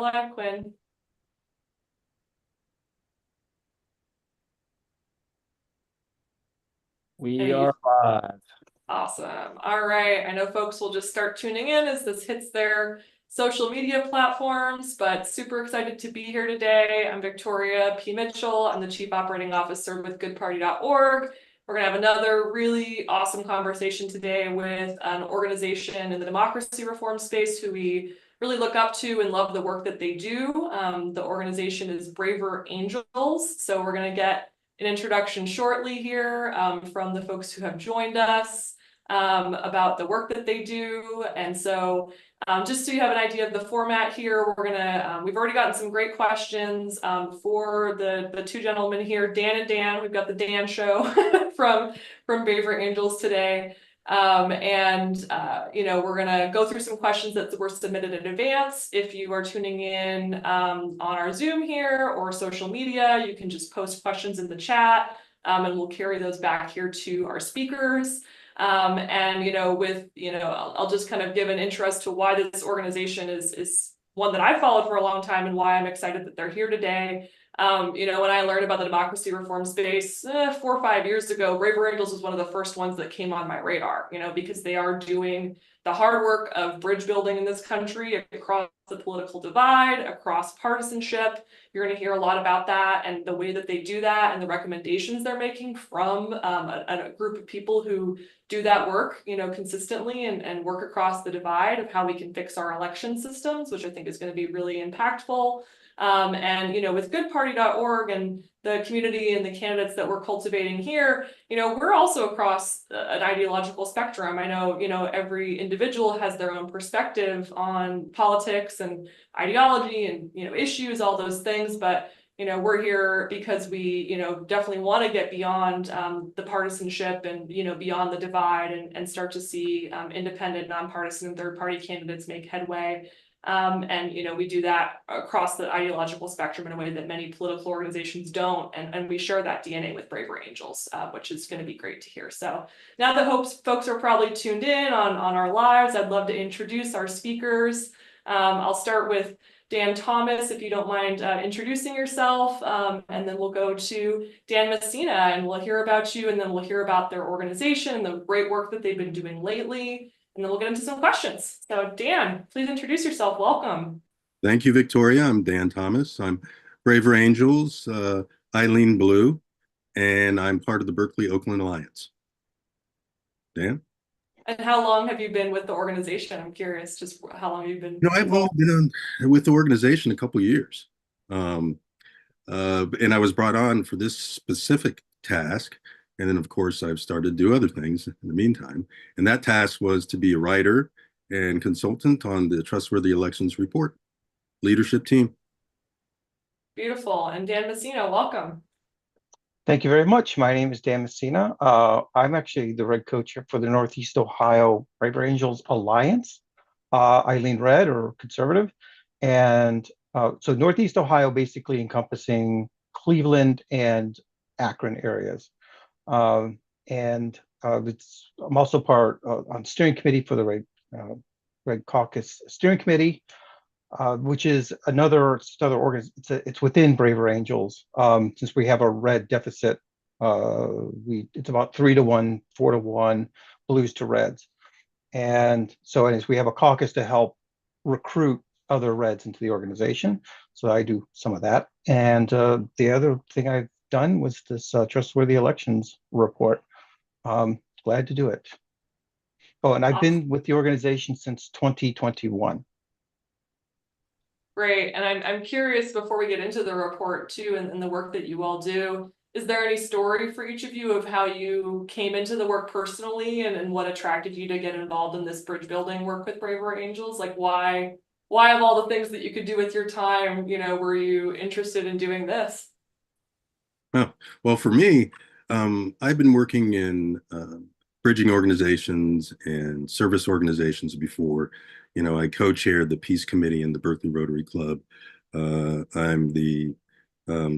live, Quinn. We are live. Awesome. All right. I know folks will just start tuning in as this hits their social media platforms, but super excited to be here today. I'm Victoria P. Mitchell. I'm the Chief Operating Officer with goodparty.org. We're going to have another really awesome conversation today with an organization in the democracy reform space who we really look up to and love the work that they do. The organization is Braver Angels. So we're going to get an introduction shortly here from the folks who have joined us about the work that they do. And so just so you have an idea of the format here, we've already gotten some great questions for the two gentlemen here, Dan and Dan. We've got the Dan show from Braver Angels today. We're gonna go through some questions that were submitted in advance. If you are tuning in on our Zoom here or social media, you can just post questions in the chat and we'll carry those back here to our speakers. I'll just kind of give an intro as to why this organization is one that I've followed for a long time and why I'm excited that they're here today. When I learned about the democracy reform space 4 or 5 years ago, Braver Angels was one of the first ones that came on my radar, because they are doing the hard work of bridge building in this country across the political divide, across partisanship. You're going to hear a lot about that and the way that they do that and the recommendations they're making from a group of people who do that work, consistently and work across the divide of how we can fix our election systems, which I think is going to be really impactful. With goodparty.org and the community and the candidates that we're cultivating here, we're also across an ideological spectrum. I know, every individual has their own perspective on politics and ideology and, issues, all those things. But, we're here because we, definitely want to get beyond the partisanship and, beyond the divide and start to see independent, nonpartisan, and third-party candidates make headway. We do that across the ideological spectrum in a way that many political organizations don't. And we share that DNA with Braver Angels, which is going to be great to hear. So now that folks are probably tuned in on our lives, I'd love to introduce our speakers. I'll start with Dan Thomas, if you don't mind introducing yourself, and then we'll go to Dan Messina and we'll hear about you, and then we'll hear about their organization and the great work that they've been doing lately. And then we'll get into some questions. So Dan, please introduce yourself. Welcome. Thank you, Victoria. I'm Dan Thomas. I'm Braver Angels, Eileen Blue, and I'm part of the Berkeley-Oakland Alliance. Dan? And how long have you been with the organization? I'm curious, just how long have you been? I've only been with the organization a couple of years. And I was brought on for this specific task. And then, of course, I've started to do other things in the meantime. And that task was to be a writer and consultant on the Trustworthy Elections Report leadership team. Beautiful. And Dan Messina, welcome. Thank you very much. My name is Dan Messina. I'm actually the Red co-chair for the Northeast Ohio Braver Angels Alliance. I lean red or conservative. And so Northeast Ohio basically encompassing Cleveland and Akron areas. I'm also part on steering committee for the Red Caucus Steering Committee, which is another organization. It's within Braver Angels. Since we have a red deficit, it's about 3-to-1, 4-to-1, blues to reds, and so anyways, we have a caucus to help recruit other reds into the organization. So I do some of that, and the other thing I've done was this Trustworthy Elections Report. Glad to do it. Oh, and I've been with the organization since 2021. Great. And I'm curious, before we get into the report too, and the work that you all do, is there any story for each of you of how you came into the work personally and what attracted you to get involved in this bridge building work with Braver Angels? Like why of all the things that you could do with your time, were you interested in doing this? Oh, well, for me, I've been working in bridging organizations and service organizations before. I co-chaired the Peace Committee in the Berkeley Rotary Club. I'm the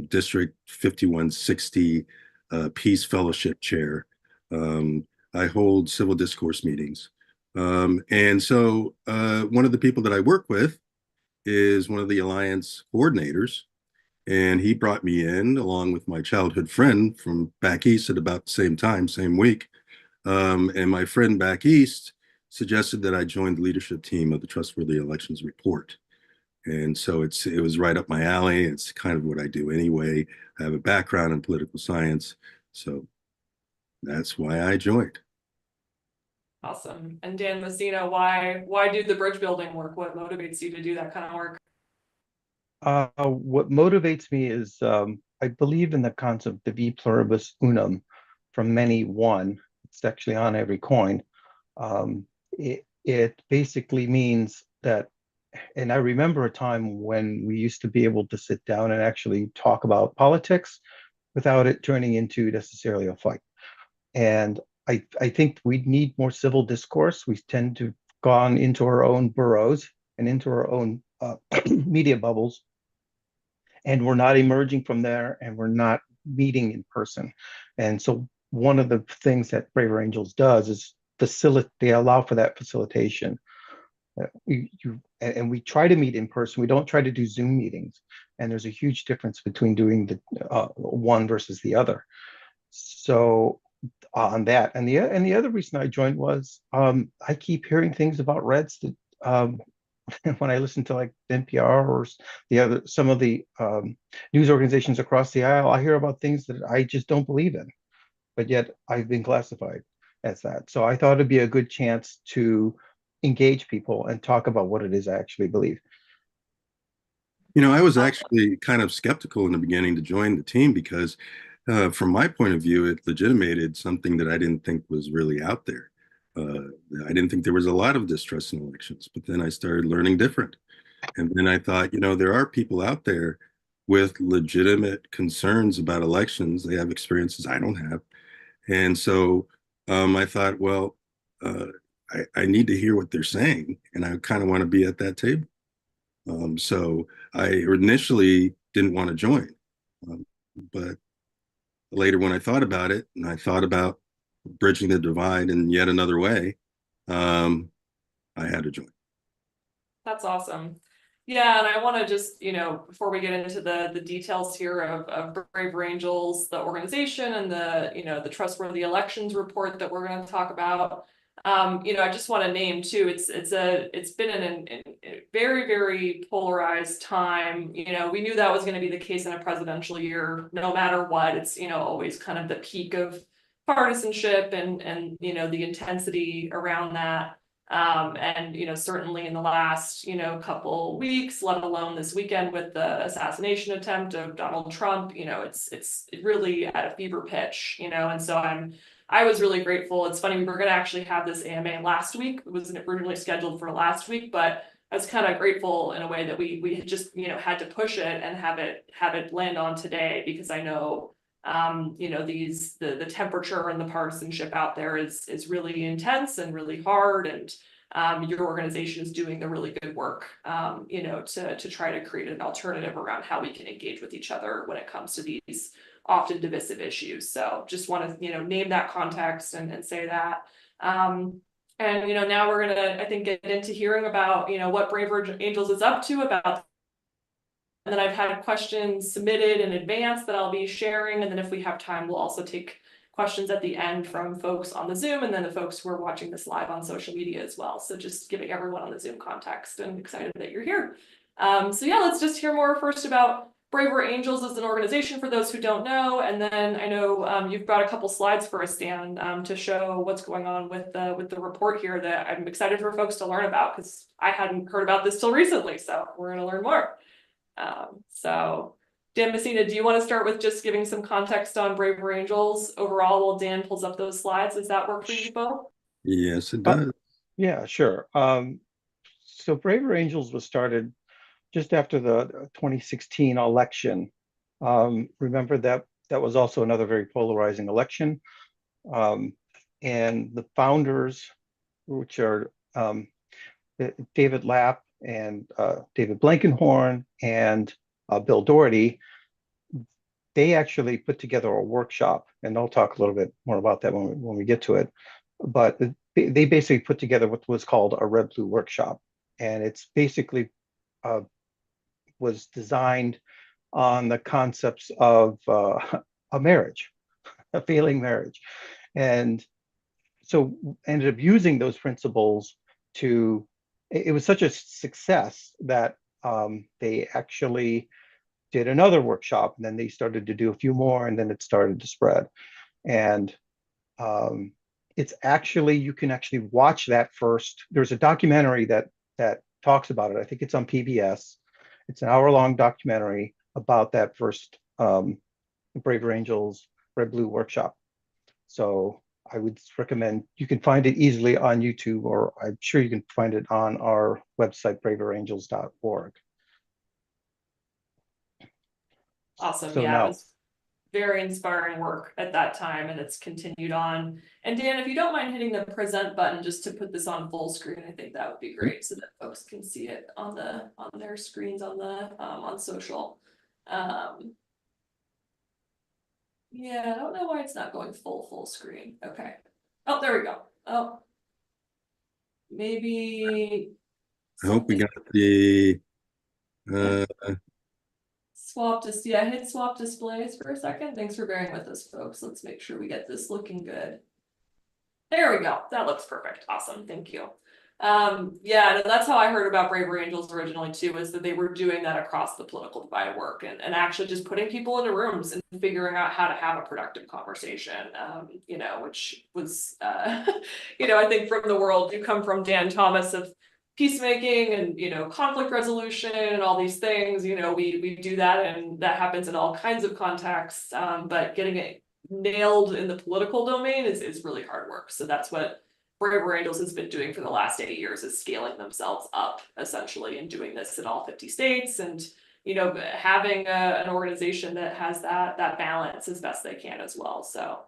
District 5160 Peace Fellowship Chair. I hold civil discourse meetings. And so one of the people that I work with is one of the Alliance coordinators, and he brought me in along with my childhood friend from back east at about the same time, same week. And my friend back east suggested that I join the leadership team of the Trustworthy Elections Report. And so it was right up my alley. It's kind of what I do anyway. I have a background in political science, so that's why I joined. Awesome. And Dan Messina, why do the bridge building work? What motivates you to do that kind of work? What motivates me is I believe in the concept of e pluribus unum, from many one. It's actually on every coin. It basically means that, and I remember a time when we used to be able to sit down and actually talk about politics without it turning into necessarily a fight. And I think we need more civil discourse. We tend to have gone into our own burrows and into our own media bubbles, and we're not emerging from there, and we're not meeting in person. And so one of the things that Braver Angels does is they allow for that facilitation. And we try to meet in person. We don't try to do Zoom meetings. And there's a huge difference between doing the one versus the other. So on that, and the other reason I joined was I keep hearing things about Reds that when I listen to like NPR or some of the news organizations across the aisle, I hear about things that I just don't believe in, but yet I've been classified as that. So I thought it'd be a good chance to engage people and talk about what it is I actually believe. I was actually kind of skeptical in the beginning to join the team because, from my point of view, it legitimated something that I didn't think was really out there. Uh, I didn't think there was a lot of distrust in elections, but then I started learning different. And then I thought, there are people out there with legitimate concerns about elections. They have experiences I don't have. And so I thought, well, uh, I need to hear what they're saying, and I kind of want to be at that table. So I initially didn't want to join, um, but later when I thought about it and I thought about bridging the divide in yet another way, um, I had to join. That's awesome. Yeah, and I want to just, before we get into the details here of Braver Angels, the organization, and the Trustworthy Elections report that we're going to talk about. I just want to name too, it's been a very, very polarized time. We knew that was going to be the case in a presidential year, no matter what. It's, always kind of the peak of partisanship and the intensity around that. And certainly in the last couple weeks, let alone this weekend with the assassination attempt of Donald Trump, it's really at a fever pitch, and so I was really grateful. It's funny, we were going to actually have this AMA last week. It was originally scheduled for last week, but I was kind of grateful in a way that we just had to push it and have it land on today, because I know the temperature and the partisanship out there is really intense and really hard, and your organization is doing the really good work, to try to create an alternative around how we can engage with each other when it comes to these often divisive issues. So just want to, name that context and say that. And now we're gonna, I think, get into hearing about, what Braver Angels is up to about. And then I've had questions submitted in advance that I'll be sharing. And then if we have time, we'll also take questions at the end from folks on the Zoom, and then the folks who are watching this live on social media as well. So just giving everyone on the Zoom context, and excited that you're here. So yeah, let's just hear more first about Braver Angels as an organization for those who don't know. And then I know you've brought a couple slides for us, Dan, to show what's going on with the report here that I'm excited for folks to learn about, because I hadn't heard about this till recently. So we're going to learn more. So Dan Messina, do you want to start with just giving some context on Braver Angels overall while Dan pulls up those slides? Does that work for you both? Yes, it does. Yeah, sure. So Braver Angels was started just after the 2016 election. Remember that was also another very polarizing election. And the founders, which are David Lapp and David Blankenhorn and Bill Doherty, they actually put together a workshop, and I'll talk a little bit more about that when we get to it. But they basically put together what was called a Red Blue workshop, and it's basically was designed on the concepts of a marriage, a failing marriage. And so ended up using those principles to, it was such a success that they actually did another workshop, and then they started to do a few more, and then it started to spread. And it's actually, you can actually watch that first. There's a documentary that talks about it. I think it's on PBS. It's an hour-long documentary about that first Braver Angels Red Blue workshop. So I would recommend, you can find it easily on YouTube, or I'm sure you can find it on our website, braverangels.org. Awesome. So Yeah, it now, was very inspiring work at that time, and it's continued on. And Dan, if you don't mind hitting the present button just to put this on full screen, I think that would be great, so that folks can see it on their screens on social. Yeah, I don't know why it's not going full screen. Okay. Oh, there we go. Oh, maybe I hope we something. got the Hit swap displays for a second. Thanks for bearing with us, folks. Let's make sure we get this looking good. There we go. That looks perfect. Awesome. Thank you. Yeah, that's how I heard about Braver Angels originally too, was that they were doing that across the political divide work, and actually just putting people into rooms and figuring out how to have a productive conversation, which was, I think from the world you come from, Dan Thomas, of peacemaking and, conflict resolution and all these things, we do that, and that happens in all kinds of contexts, but getting it nailed in the political domain is really hard work. So that's what Braver Angels has been doing for the last 8 years, is scaling themselves up essentially and doing this in all 50 states, and having an organization that has that balance as best they can as well. So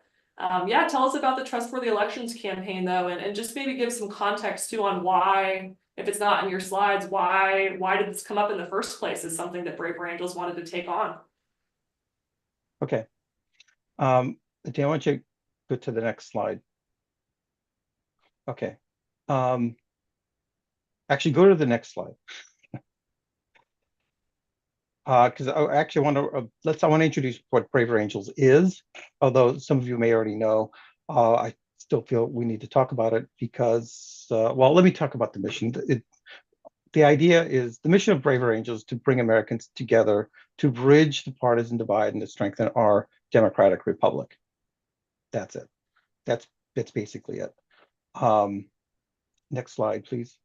yeah, tell us about the Trustworthy Elections campaign though, and just maybe give some context too on why, if it's not in your slides, why did this come up in the first place as something that Braver Angels wanted to take on? okay. Dan, why don't you go to the next slide? Okay. Actually, go to the next slide. Because I actually want to I want to introduce what Braver Angels is, although some of you may already know. I still feel we need to talk about it because, well, let me talk about the mission. The idea is, the mission of Braver Angels to bring Americans together, to bridge the partisan divide, and to strengthen our democratic republic. That's it. That's basically it. Next slide, please.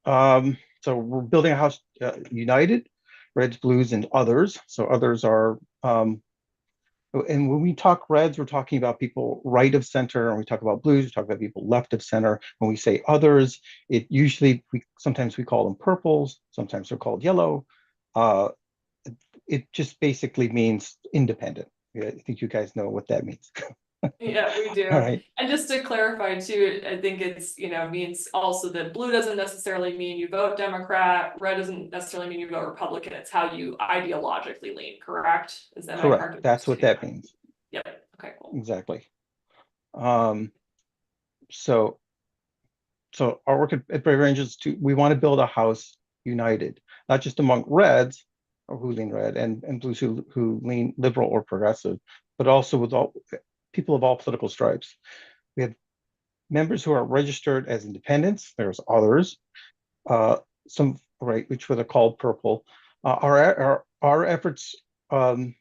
So we're building a house united, Reds, Blues, and others. So others are, and when we talk Reds, we're talking about people right of center, and we talk about Blues, we talk about people left of center. When we say others, it usually, sometimes we call them purples, sometimes they're called yellow. It just basically means independent. I think you guys know what that means. Yeah, we do. All right. And just to clarify too, I think it's, means also that blue doesn't necessarily mean you vote Democrat, red doesn't necessarily mean you vote Republican. It's how you ideologically lean, correct? Is that Correct. That's what that means. Yep. Okay, cool. Exactly. So our work at Brave Rangers, we want to build a house united, not just among Reds, or who lean red, and Blues who lean liberal or progressive, but also with all people of all political stripes. We have members who are registered as independents. There's others, some right, which are called purple. Our efforts will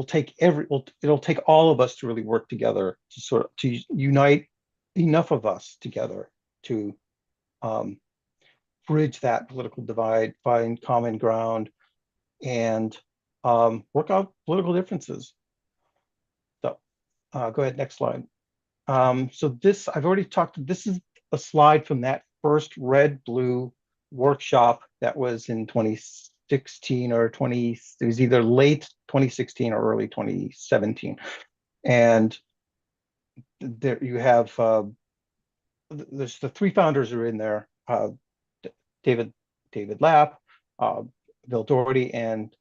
take it'll take all of us to really work together to unite enough of us together to bridge that political divide, find common ground, and work out political differences. So go ahead, next slide. So this, I've already talked, this is a slide from that first Red Blue workshop that was in 2016 or it was either late 2016 or early 2017. And there you have, there's the three founders are in there, David Lapp, Bill Doherty, and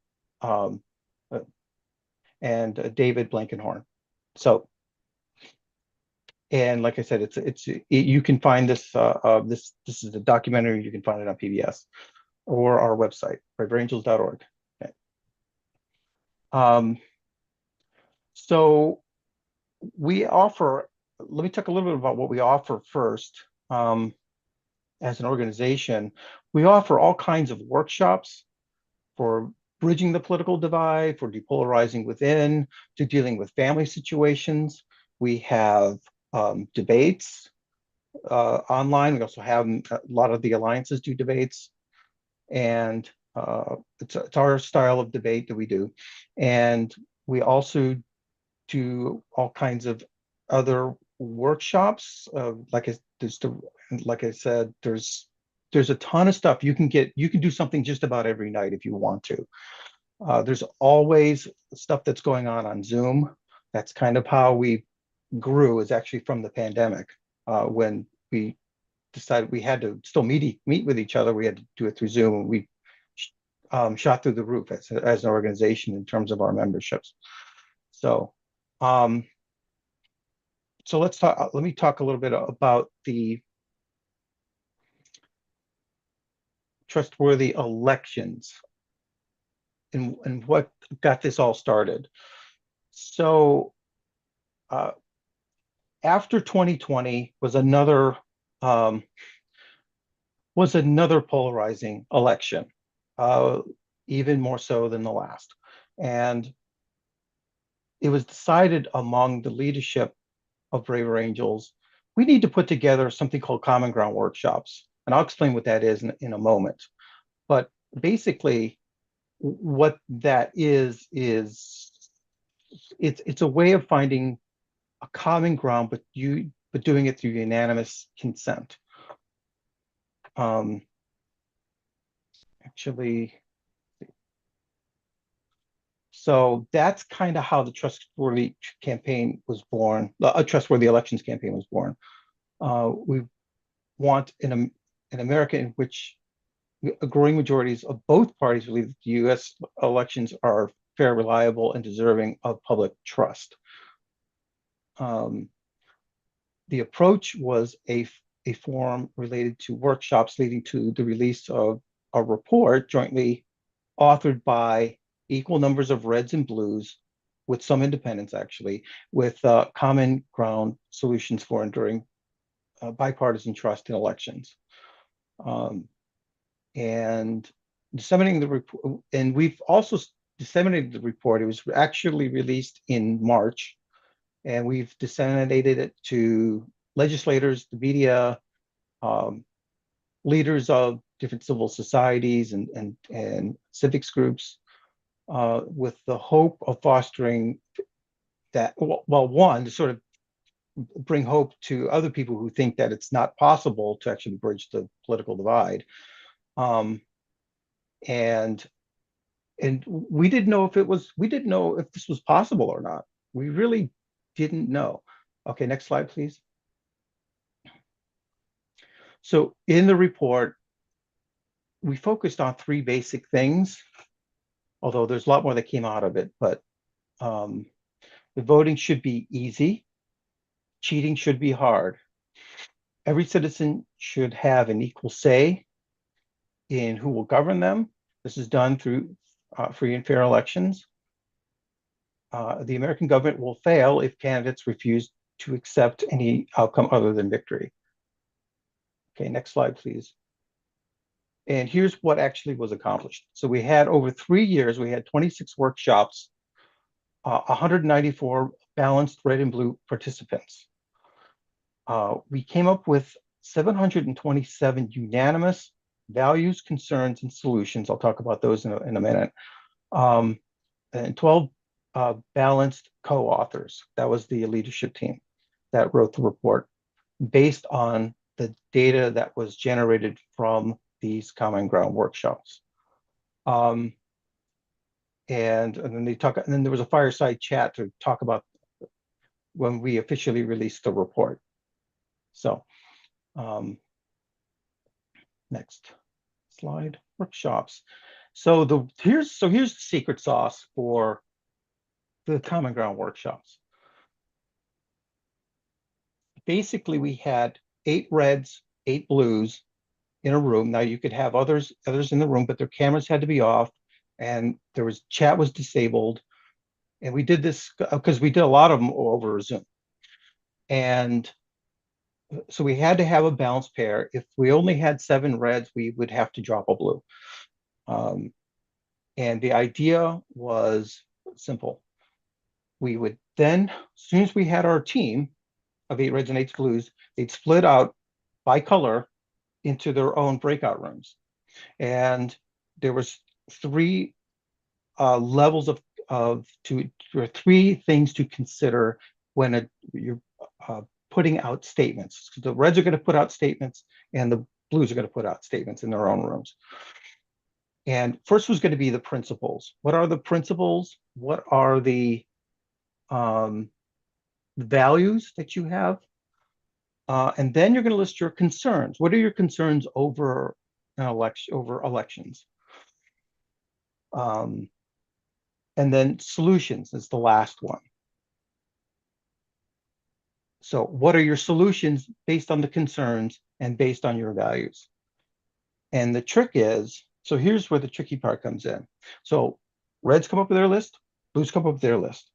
David Blankenhorn. So And like I said, you can find this this is a documentary. You can find it on PBS or our website, braverangels.org. Okay. Um, so we offer. Let me talk a little bit about what we offer first. As an organization, we offer all kinds of workshops for bridging the political divide, for depolarizing within, to dealing with family situations. We have debates online. We also have a lot of the alliances do debates, and it's our style of debate that we do. And we also do all kinds of other workshops. Like I said, there's a ton of stuff you can get. You can do something just about every night if you want to. There's always stuff that's going on Zoom. That's kind of how we grew, is actually from the pandemic, when we decided we had to still meet with each other. We had to do it through Zoom, and we shot through the roof as an organization in terms of our memberships. So, um, so let's talk. Let me talk a little bit about the trustworthy elections and what got this all started. So, uh, after 2020 um, was another polarizing election, uh, even more so than the last. And it was decided among the leadership of Braver Angels, we need to put together something called Common Ground workshops. And I'll explain what that is in a moment. But basically, what that is it's a way of finding a common ground, but doing it through unanimous consent. Um, actually, so that's kind of how the trustworthy campaign was born. A trustworthy elections campaign was born. We want an America in which a growing majorities of both parties believe that the U.S. elections are fair, reliable, and deserving of public trust. The approach was a forum related to workshops leading to the release of a report jointly authored by equal numbers of Reds and Blues, with some independents actually, with common ground solutions for enduring bipartisan trust in elections. And disseminating the report, and we've also disseminated the report. It was actually released in March, and we've disseminated it to legislators, the media, um, leaders of different civil societies and civics groups, with the hope of fostering that, well, one, to sort of bring hope to other people who think that it's not possible to actually bridge the political divide. Um, and we didn't know if this was possible or not. We really didn't know. Okay, next slide, please. So in the report, we focused on three basic things, although there's a lot more that came out of it. But the voting should be easy. Cheating should be hard. Every citizen should have an equal say in who will govern them. This is done through free and fair elections. The American government will fail if candidates refuse to accept any outcome other than victory. Okay, next slide, please. And here's what actually was accomplished. So we had over 3 years, we had 26 workshops, 194 balanced red and blue participants. We came up with 727 unanimous values, concerns, and solutions. I'll talk about those in a minute. And 12 balanced co-authors. That was the leadership team that wrote the report based on the data that was generated from these common ground workshops. And then there was a fireside chat to talk about when we officially released the report. So next slide, workshops. So here's the secret sauce for the common ground workshops. basically we had 8 reds, 8 blues in a room. Now you could have others in the room, but their cameras had to be off, and there was chat was disabled. And we did this because we did a lot of them over Zoom. And so we had to have a balanced pair. If we only had 7 reds, we would have to drop a blue. Um, and the idea was simple. We would then, as soon as we had our team of 8 reds and 8 blues, they'd split out by color into their own breakout rooms. And there was 3 levels or 3 things to consider when you're putting out statements. So the reds are going to put out statements, and the blues are going to put out statements in their own rooms. And first was going to be the principles. What are the principles? What are the values that you have? And then you're going to list your concerns. What are your concerns over an election, over elections? And then solutions is the last one. So what are your solutions based on the concerns and based on your values? And the trick is, so here's where the tricky part comes in. So reds come up with their list, blues come up with their list.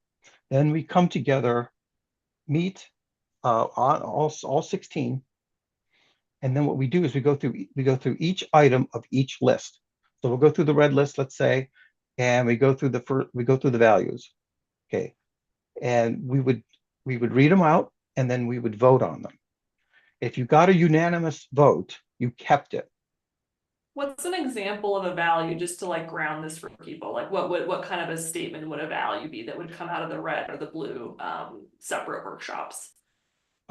Then we come together, meet on all 16. And then what we do is we go through each item of each list. So we'll go through the red list, let's say, and we go through the values. Okay. And we would read them out, and then we would vote on them. If you got a unanimous vote, you kept it. What's an example of a value, just to like ground this for people? Like what kind of a statement would a value be that would come out of the red or the blue separate workshops?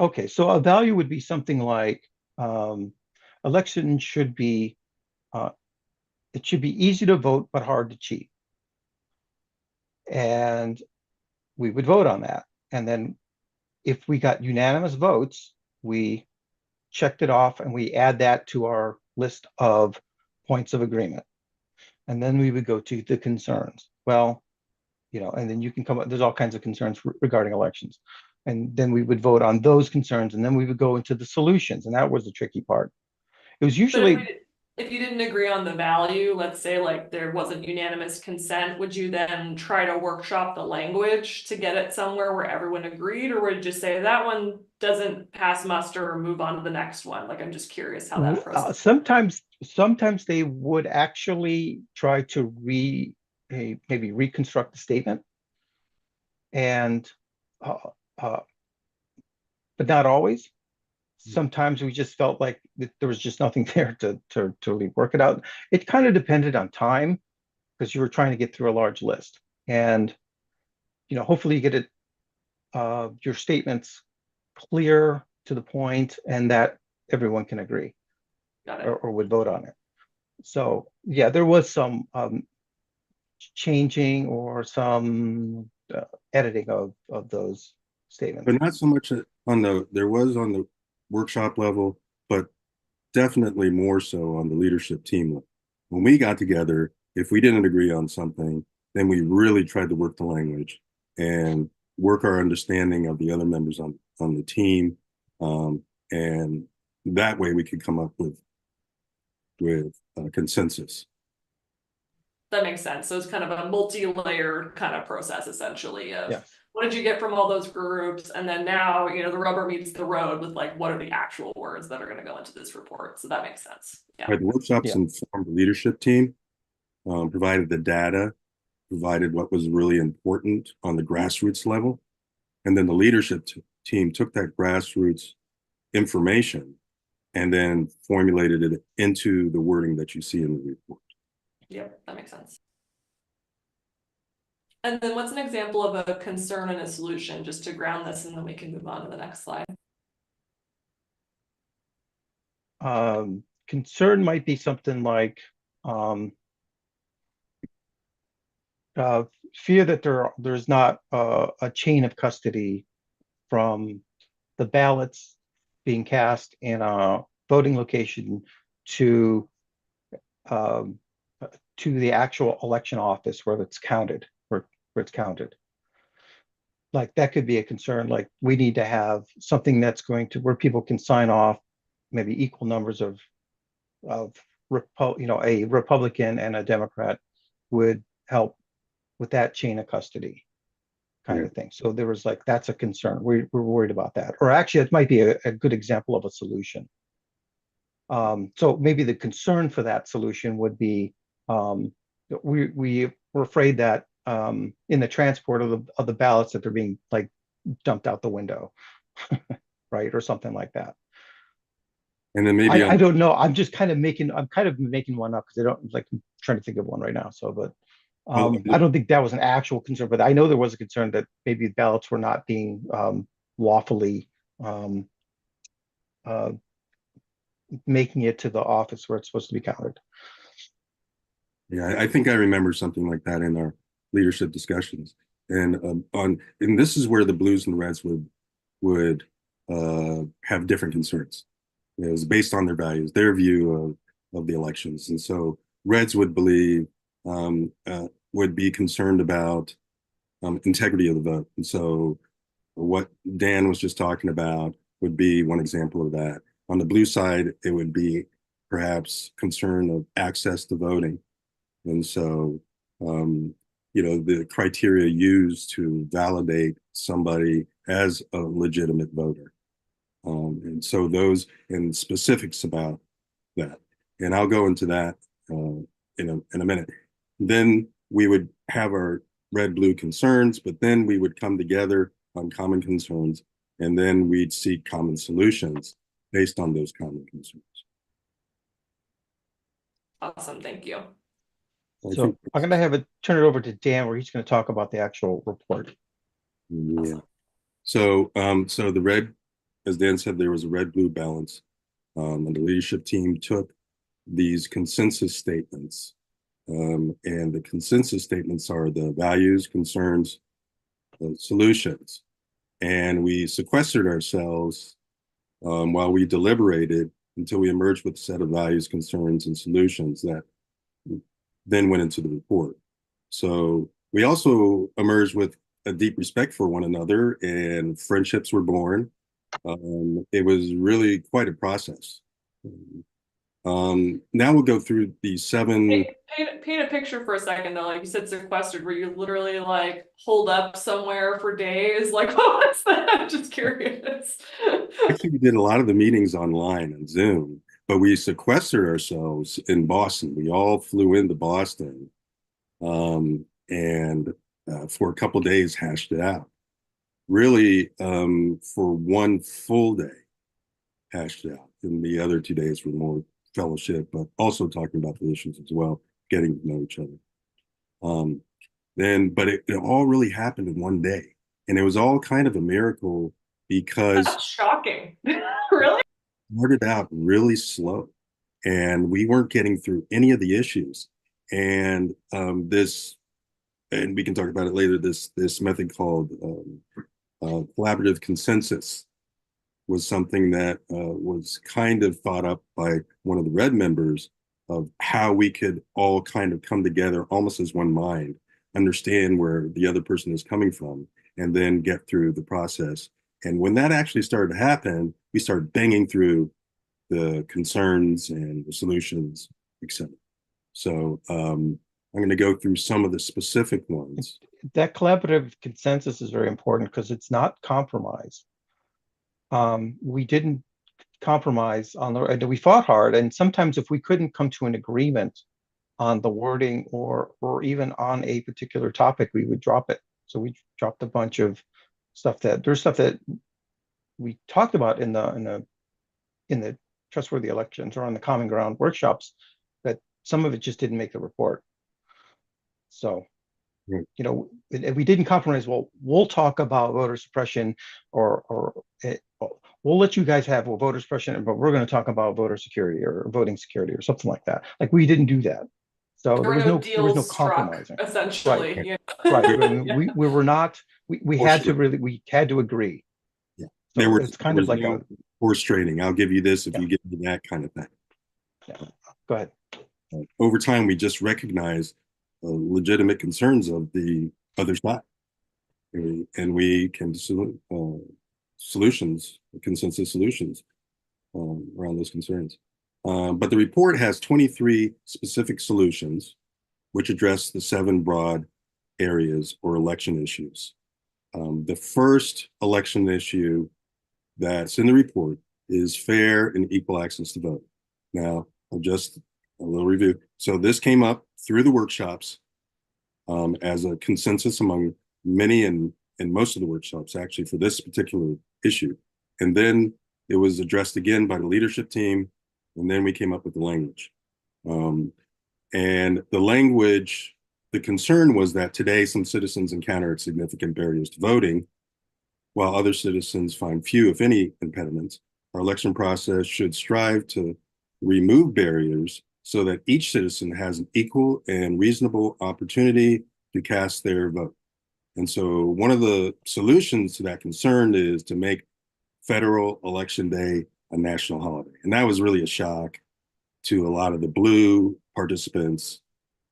Okay, so a value would be something like election should be it should be easy to vote but hard to cheat. And we would vote on that. And then if we got unanimous votes, we checked it off and we add that to our list of points of agreement. And then we would go to the concerns. Well, and then you can come up, there's all kinds of concerns regarding elections. And then we would vote on those concerns, and then we would go into the solutions. And that was the tricky part. It was usually, if you didn't agree on the value, let's say like there wasn't unanimous consent, would you then try to workshop the language to get it somewhere where everyone agreed, or would you just say that one doesn't pass muster or move on to the next one? Like, I'm just curious how that process. Sometimes they would actually try to maybe reconstruct the statement, and but not always. Sometimes we just felt like there was just nothing there to really work it out. It kind of depended on time, because you were trying to get through a large list, and hopefully you get it your statements clear to the point, and that everyone can agree or would vote on it. So yeah, there was some changing or some editing of those statements, but not so much on the workshop level, but definitely more so on the leadership team level. When we got together, if we didn't agree on something, then we really tried to work the language and work our understanding of the other members on the team, and that way we could come up with consensus. That makes sense. So it's kind of a multi-layered kind of process, essentially, of yes. What did you get from all those groups? And then now, the rubber meets the road with like, what are the actual words that are going to go into this report? So that makes sense. Yeah. Right, the workshops informed the leadership team, provided the data, provided what was really important on the grassroots level. And then the leadership team took that grassroots information and then formulated it into the wording that you see in the report. Yep, that makes sense. And then what's an example of a concern and a solution, just to ground this, and then we can move on to the next slide. Concern might be something like fear that there's not a chain of custody from the ballots being cast in a voting location to the actual election office where it's counted. like that could be a concern. Like we need to have something that's going to where people can sign off maybe equal numbers of a Republican and a Democrat would help with that chain of custody kind Yeah. of thing. So there was like that's a concern. We're worried about that. Or actually, it might be a good example of a solution. So maybe the concern for that solution would be we were afraid that in the transport of the ballots that they're being like dumped out the window, right, or something like that. And then maybe I don't know. I'm kind of making one up because I don't like I'm trying to think of one right now. So, but I'll, I don't think that was an actual concern, but I know there was a concern that maybe ballots were not being lawfully um, uh, making it to the office where it's supposed to be counted. yeah, I think I remember something like that in our leadership discussions. And and this is where the Blues and the Reds would have different concerns. It was based on their values, their view of the elections. And so Reds would believe would be concerned about integrity of the vote. And so what Dan was just talking about would be one example of that. On the blue side, it would be perhaps concern of access to voting. And so, the criteria used to validate somebody as a legitimate voter. And so those and specifics about that. And I'll go into that in a minute. Then we would have our red-blue concerns, but then we would come together on common concerns, and then we'd seek common solutions based on those common concerns. Awesome, thank you. So I'm going to have it turn it over to Dan, where he's going to talk about the actual report. Yeah. Awesome. So the red, as Dan said, there was a red-blue balance, and the leadership team took these consensus statements, and the consensus statements are the values, concerns, solutions, and we sequestered ourselves while we deliberated until we emerged with a set of values, concerns, and solutions that then went into the report. So we also emerged with a deep respect for one another, and friendships were born. It was really quite a process. Now we'll go through the seven. Paint a picture for a second though. Like you said, sequestered. Were you literally like holed up somewhere for days? Like, what was that? I'm just curious. Actually, we did a lot of the meetings online on Zoom, but we sequestered ourselves in Boston. We all flew into Boston, and for a couple of days hashed it out. Really, for one full day, hashed it out. And the other 2 days were more fellowship, but also talking about the issues as well, getting to know each other. But it all really happened in one day. And it was all kind of a miracle because That's shocking. Really? it started out really slow and we weren't getting through any of the issues. And and we can talk about it later, this method called collaborative consensus was something that was kind of thought up by one of the red members of how we could all kind of come together almost as one mind, understand where the other person is coming from, and then get through the process. And when that actually started to happen, we started banging through the concerns and the solutions, etc. So I'm going to go through some of the specific ones. That collaborative consensus is very important because it's not compromise. We didn't compromise on the, we fought hard, and sometimes if we couldn't come to an agreement on the wording or even on a particular topic, we would drop it. So we dropped a bunch of stuff that we talked about in the trustworthy elections or on the common ground workshops, that some of it just didn't make the report. So we didn't compromise. Well, we'll talk about voter suppression, or we'll let you guys have voter suppression, but we're going to talk about voter security or voting security or something like that. Like we didn't do that. So there was no compromising. Essentially. Right. Yeah. Right. I mean, we were not. We had to agree. Yeah. So it's kind of like a horse trading. I'll give you this if you give me that kind of thing. Yeah. Go ahead. Over time, we just recognize legitimate concerns of the other side. and we came to solutions, consensus solutions around those concerns. But the report has 23 specific solutions, which address the 7 broad areas or election issues. The first election issue that's in the report is fair and equal access to vote. Now, just a little review. So this came up through the workshops as a consensus among many and most of the workshops actually for this particular issue. And then it was addressed again by the leadership team, and then we came up with the language. And the language, the concern was that today some citizens encounter significant barriers to voting, while other citizens find few, if any, impediments. Our election process should strive to remove barriers so that each citizen has an equal and reasonable opportunity to cast their vote. And so one of the solutions to that concern is to make Federal Election Day a national holiday. And that was really a shock to a lot of the blue participants,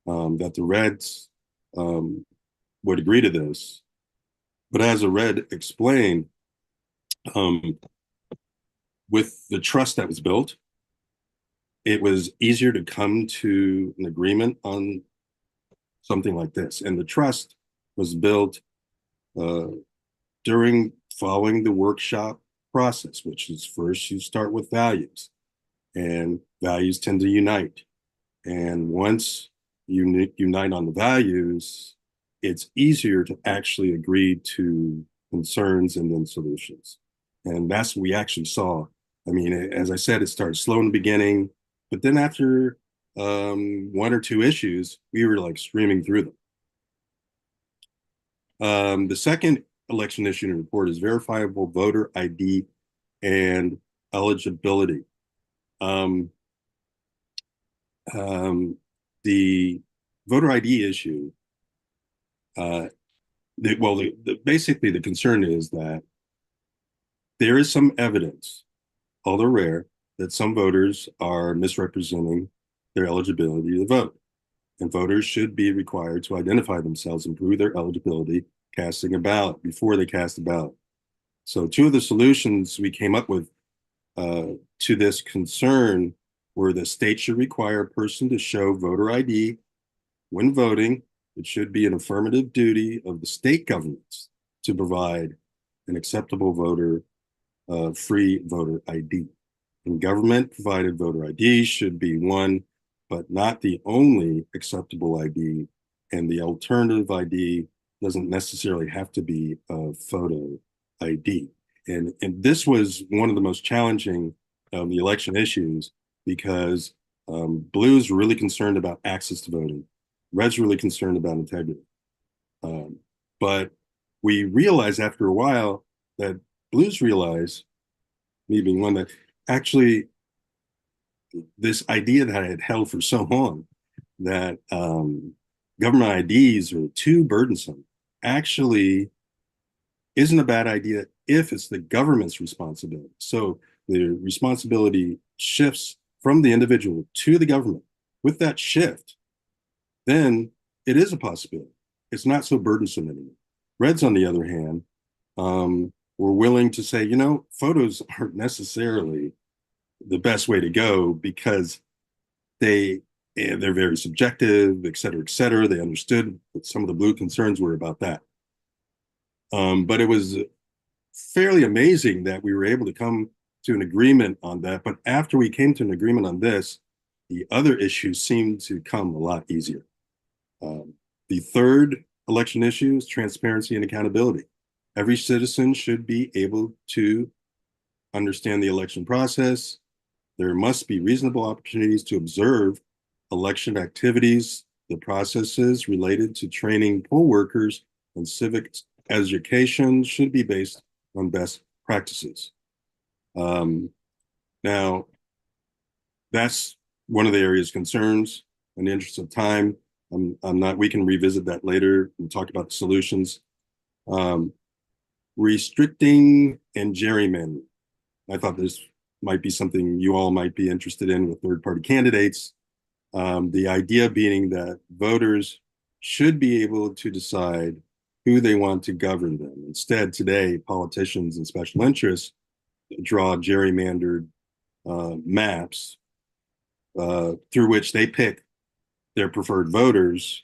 that the Reds would agree to this. But as a Red explained, with the trust that was built, it was easier to come to an agreement on something like this. And the trust was built following the workshop process, which is first you start with values, and values tend to unite. And once you unite on the values, it's easier to actually agree to concerns and then solutions. And that's what we actually saw. I mean, as I said, it started slow in the beginning, but then after 1 or 2 issues, we were like streaming through them. The second election issue in the report is verifiable voter ID and eligibility. The voter ID issue, basically the concern is that there is some evidence, although rare, that some voters are misrepresenting their eligibility to vote. And voters should be required to identify themselves and prove their eligibility casting a ballot before they cast a ballot. So 2 of the solutions we came up with to this concern were the state should require a person to show voter ID when voting. It should be an affirmative duty of the state governments to provide an acceptable free voter ID. And government provided voter ID should be one, but not the only acceptable ID. And the alternative ID doesn't necessarily have to be a photo ID. And this was one of the most challenging of the election issues, because blues were really concerned about access to voting. Reds were really concerned about integrity. But we realized after a while that blues realized, me being one, that actually this idea that I had held for so long, that government IDs are too burdensome, actually isn't a bad idea if it's the government's responsibility. So the responsibility shifts from the individual to the government. With that shift, then it is a possibility. It's not so burdensome anymore. Reds, on the other hand, were willing to say, photos aren't necessarily the best way to go, because they're very subjective, et cetera, et cetera. They understood that some of the blue concerns were about that. But it was fairly amazing that we were able to come to an agreement on that. But after we came to an agreement on this, the other issues seemed to come a lot easier. The third election issue is transparency and accountability. Every citizen should be able to understand the election process. There must be reasonable opportunities to observe election activities. The processes related to training poll workers and civic education should be based on best practices. Now, that's one of the areas concerns. In the interest of time, we can revisit that later and talk about the solutions. Restricting and gerrymandering. I thought this might be something you all might be interested in with third-party candidates. The idea being that voters should be able to decide who they want to govern them. Instead, today, politicians and special interests draw gerrymandered maps through which they pick their preferred voters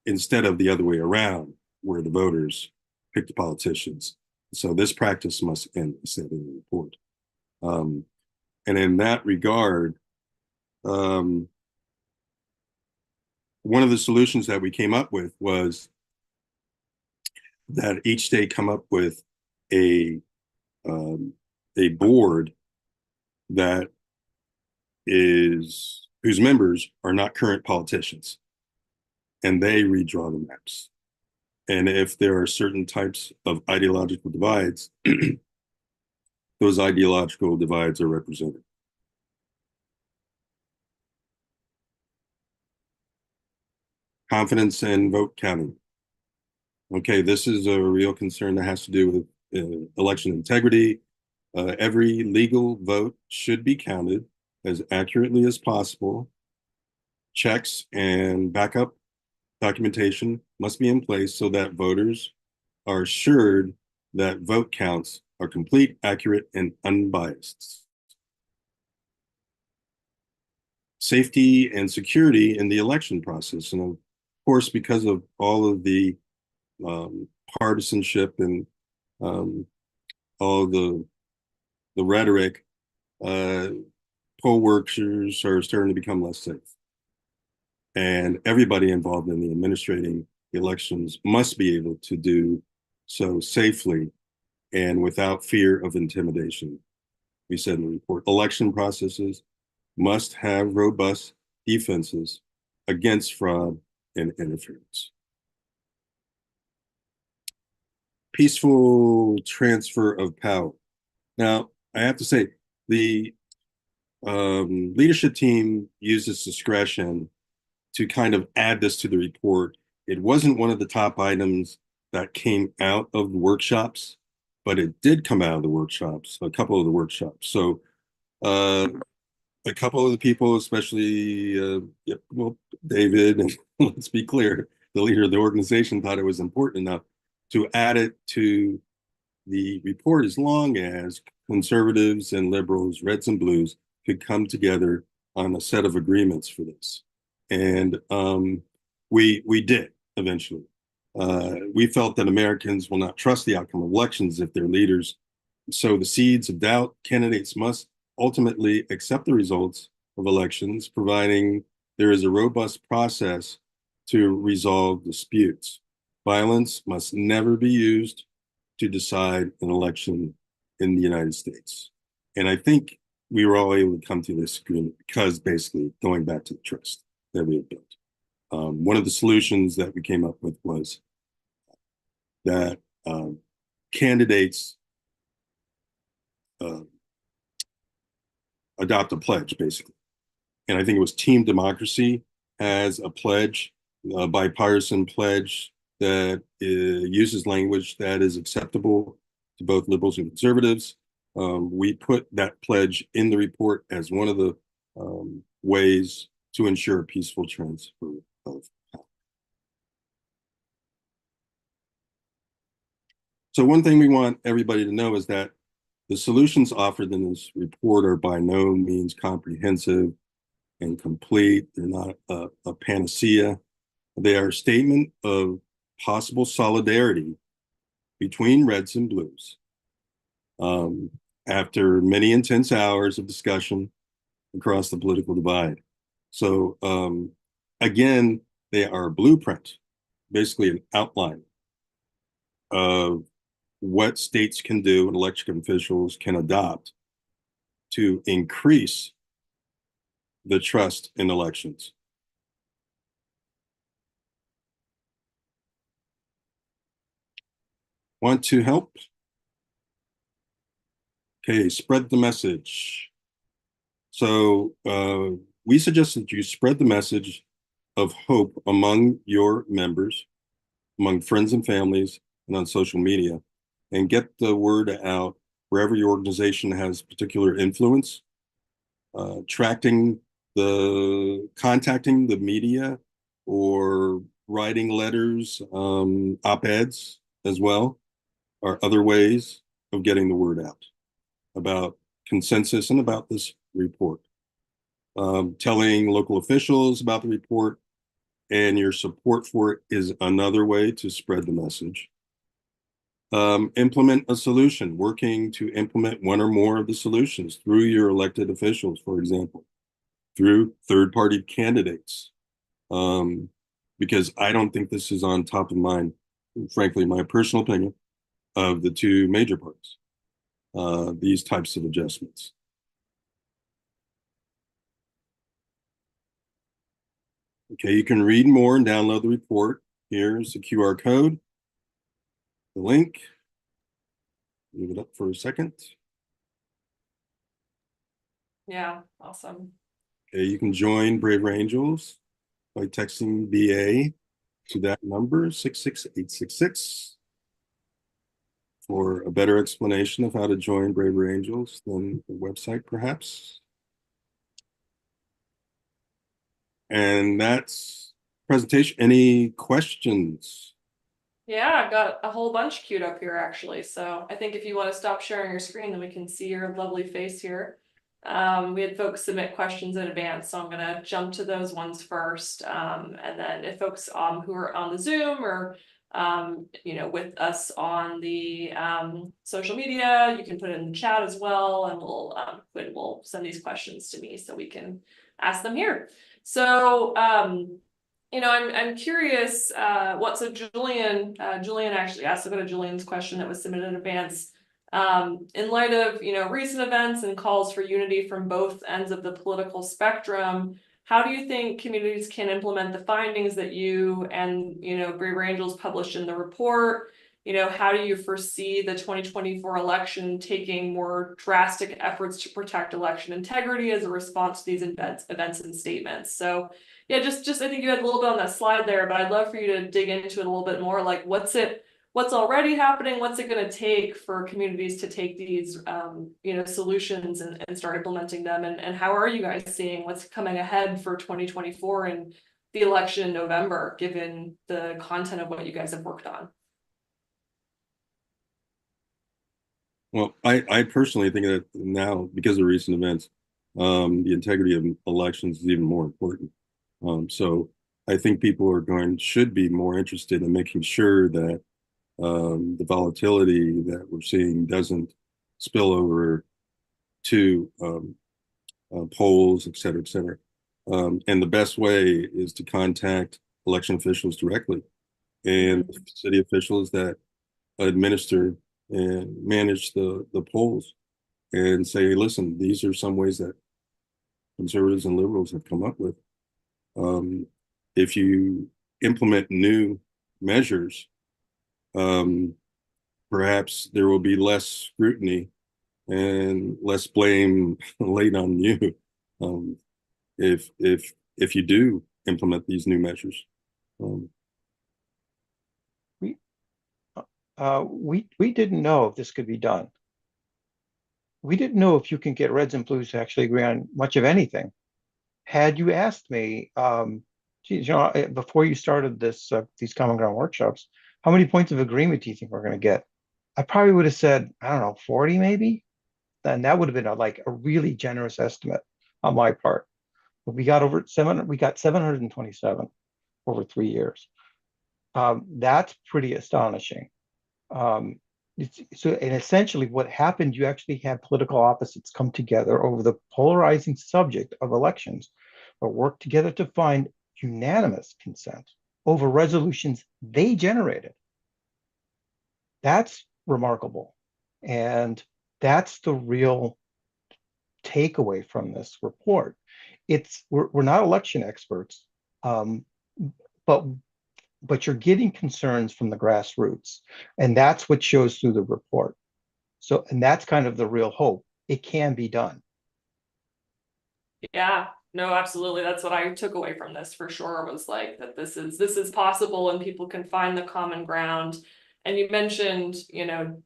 instead of the other way around, where the voters pick the politicians. So this practice must end, said in the report. And in that regard, one of the solutions that we came up with was that each state come up with a board that is whose members are not current politicians, and they redraw the maps. And if there are certain types of ideological divides, those ideological divides are represented. Confidence in vote counting. Okay, this is a real concern that has to do with election integrity. Every legal vote should be counted as accurately as possible. Checks and backup documentation must be in place so that voters are assured that vote counts are complete, accurate, and unbiased. Safety and security in the election process. And of course, because of all of the partisanship and all the rhetoric, poll workers are starting to become less safe. And everybody involved in the administrating elections must be able to do so safely and without fear of intimidation. We said in the report, election processes must have robust defenses against fraud and interference. Peaceful transfer of power. Now, I have to say, the leadership team used its discretion to kind of add this to the report. It wasn't one of the top items that came out of the workshops, but it did come out of the workshops, a couple of the workshops. So a couple of the people, especially, well, David, and let's be clear, the leader of the organization thought it was important enough to add it to the report as long as conservatives and liberals, reds and blues, could come together on a set of agreements for this. And we did eventually. We felt that Americans will not trust the outcome of elections if their leaders sow the seeds of doubt. Candidates must ultimately accept the results of elections, providing there is a robust process to resolve disputes. Violence must never be used to decide an election in the United States. And I think we were all able to come to this agreement because basically going back to the trust that we had built. One of the solutions that we came up with was that candidates adopt a pledge, basically. And I think it was Team Democracy has a pledge, a bipartisan pledge that uses language that is acceptable to both liberals and conservatives. We put that pledge in the report as one of the ways to ensure peaceful transfer of power. So one thing we want everybody to know is that the solutions offered in this report are by no means comprehensive and complete. They're not a panacea. They are a statement of possible solidarity between reds and blues after many intense hours of discussion across the political divide. So again, they are a blueprint, basically an outline of what states can do and election officials can adopt to increase the trust in elections. Want to help? Okay, spread the message. So we suggest that you spread the message of hope among your members, among friends and families, and on social media, and get the word out wherever your organization has particular influence, contacting the media or writing letters, op-eds as well, are other ways of getting the word out about consensus and about this report. Telling local officials about the report and your support for it is another way to spread the message. Implement a solution, working to implement one or more of the solutions through your elected officials, for example, through third-party candidates. Because I don't think this is on top of mind, frankly, my personal opinion, of the two major parties, these types of adjustments. Okay, you can read more and download the report. Here's the QR code, the link. Leave it up for a second. Yeah, awesome. Okay, you can join Braver Angels by texting BA to that number, 66866, for a better explanation of how to join Braver Angels than the website, perhaps. And that's presentation. Any questions? Yeah, I've got a whole bunch queued up here actually. So I think if you want to stop sharing your screen, then we can see your lovely face here. We had folks submit questions in advance, so I'm gonna jump to those ones first. And then if folks who are on the Zoom or with us on the social media, you can put it in the chat as well, and we'll send these questions to me so we can ask them here. So I'm curious, so Julian actually asked a bit of Julian's question that was submitted in advance. In light of, recent events and calls for unity from both ends of the political spectrum, how do you think communities can implement the findings that you and, Braver Angels published in the report? How do you foresee the 2024 election taking more drastic efforts to protect election integrity as a response to these events and statements? So yeah, just I think you had a little bit on that slide there, but I'd love for you to dig into it a little bit more. Like, what's already happening? What's it going to take for communities to take these, solutions and start implementing them? And how are you guys seeing what's coming ahead for 2024 and the election in November, given the content of what you guys have worked on? Well, I personally think that now, because of recent events, the integrity of elections is even more important. So I think people should be more interested in making sure that the volatility that we're seeing doesn't spill over to polls, et cetera, et cetera. And the best way is to contact election officials directly and city officials that administer and manage the polls, and say, listen, these are some ways that conservatives and liberals have come up with. If you implement new measures, perhaps there will be less scrutiny and less blame laid on you if you do implement these new measures. We didn't know if this could be done. We didn't know if you can get reds and blues to actually agree on much of anything. Had you asked me, before you started these common ground workshops, how many points of agreement do you think we're going to get? I probably would have said, I don't know, 40 maybe. Then that would have been a really generous estimate on my part. But we got over 700. We got 727 over 3 years. That's pretty astonishing. And essentially what happened, you actually had political opposites come together over the polarizing subject of elections, but work together to find unanimous consent over resolutions they generated. That's remarkable. And that's the real takeaway from this report. We're not election experts, but you're getting concerns from the grassroots, and that's what shows through the report. So, and that's kind of the real hope. It can be done. Yeah, no, absolutely. That's what I took away from this for sure, was like that this is possible and people can find the common ground. And you mentioned,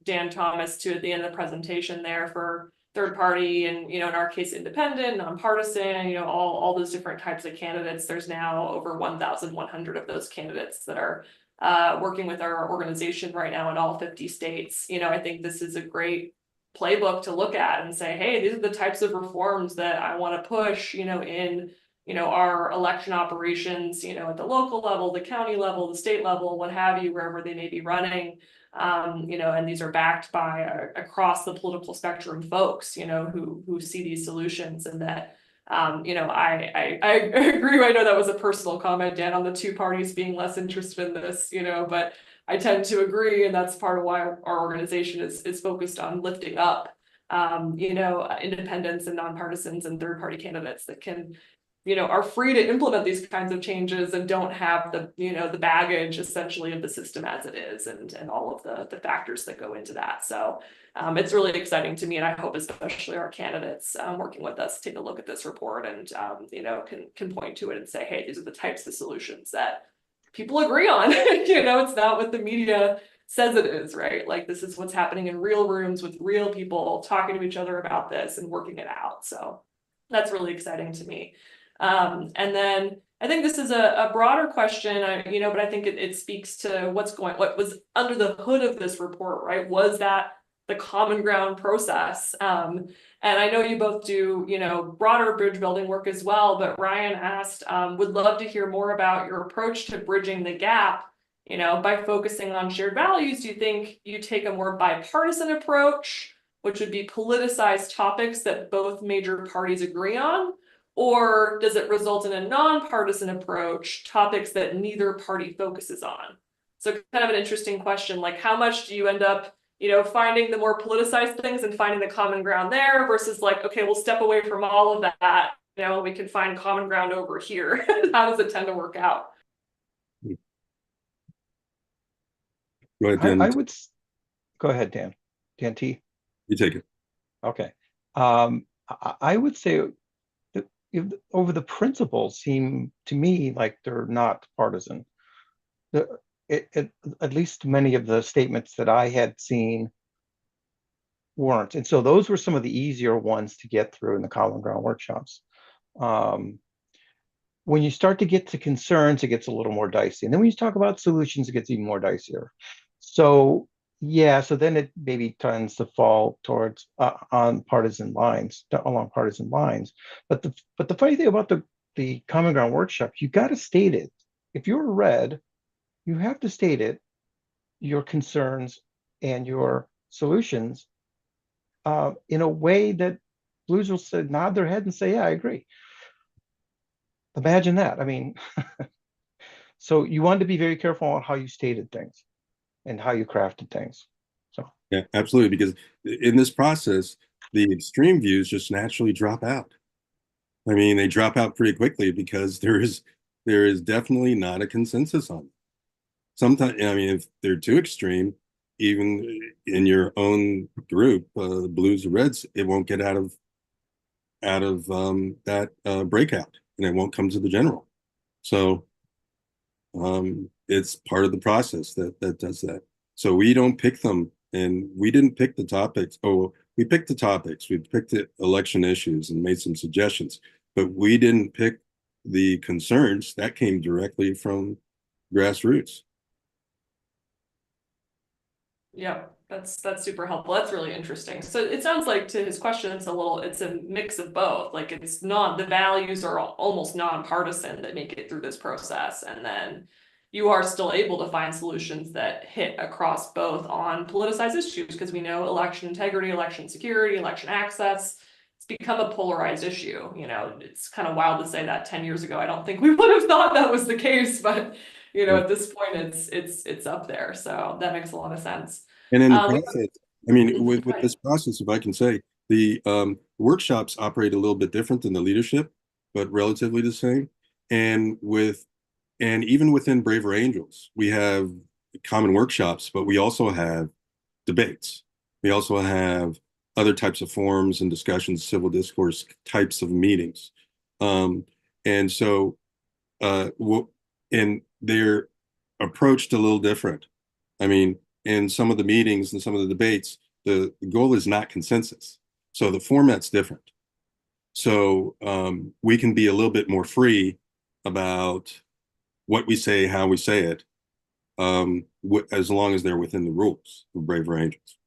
Dan Thomas too at the end of the presentation there for third party, and, in our case, independent, nonpartisan, all those different types of candidates. There's now over 1,100 of those candidates that are working with our organization right now in all 50 states. I think this is a great playbook to look at and say, hey, these are the types of reforms that I want to push, in our election operations, at the local level, the county level, the state level, what have you, wherever they may be running. And these are backed by across the political spectrum folks, who see these solutions, and that, I agree. I know that was a personal comment, Dan, on the two parties being less interested in this, but I tend to agree, and that's part of why our organization is focused on lifting up, independents and nonpartisans and third-party candidates that can, are free to implement these kinds of changes and don't have the, the baggage essentially of the system as it is, and all of the factors that go into that. So it's really exciting to me, and I hope especially our candidates working with us take a look at this report and, can point to it and say, hey, these are the types of solutions that people agree on. It's not what the media says it is, right? Like, this is what's happening in real rooms with real people talking to each other about this and working it out. So that's really exciting to me. And then I think this is a broader question, but I think it speaks to what was under the hood of this report, right? Was that the common ground process? And I know you both do, broader bridge building work as well, but Ryan asked, would love to hear more about your approach to bridging the gap, by focusing on shared values. Do you think you take a more bipartisan approach, which would be politicized topics that both major parties agree on? Or does it result in a nonpartisan approach, topics that neither party focuses on? So kind of an interesting question, like, how much do you end up, finding the more politicized things and finding the common ground there, versus like, okay, we'll step away from all of that, we can find common ground over here. How does it tend to work out? Go ahead, Dan. Go ahead, Dan. Dan T. You take it. Okay. I would say that over the principles seem to me like they're not partisan. At least many of the statements that I had seen weren't. And so those were some of the easier ones to get through in the common ground workshops. When you start to get to concerns, it gets a little more dicey. And then when you talk about solutions, it gets even more dicier. So yeah, so then it maybe tends to fall towards along partisan lines. But the funny thing about the common ground workshop, you got to state it. If you're red, you have to state it, your concerns and your solutions, in a way that blues will say, nod their head and say, yeah, I agree. Imagine that. I mean, so you wanted to be very careful on how you stated things and how you crafted things. So yeah, absolutely, because in this process, the extreme views just naturally drop out. I mean, they drop out pretty quickly because there is definitely not a consensus on it. Sometimes, I mean, if they're too extreme, even in your own group, blues or reds, it won't get out of that breakout, and it won't come to the general. So it's part of the process that does that. So we don't pick them, and we didn't pick the topics. Oh, we picked the topics. We picked the election issues and made some suggestions, but we didn't pick the concerns. That came directly from grassroots. Yeah, that's super helpful. That's really interesting. So it sounds like, to his question, it's a mix of both. Like, it's not, the values are almost nonpartisan that make it through this process, and then you are still able to find solutions that hit across both on politicized issues, because we know election integrity, election security, election access, it's become a polarized issue. It's kind of wild to say that 10 years ago. I don't think we would have thought that was the case, but at this point, it's up there. So that makes a lot of sense. And in the process, I mean, with this process, if I can say, the workshops operate a little bit different than the leadership, but relatively the same. And even within Braver Angels, we have common workshops, but we also have debates. We also have other types of forums and discussions, civil discourse types of meetings. And so, and they're approached a little different. I mean, in some of the meetings and some of the debates, the goal is not consensus. So the format's different. So we can be a little bit more free about what we say, how we say it, as long as they're within the rules of Braver Angels.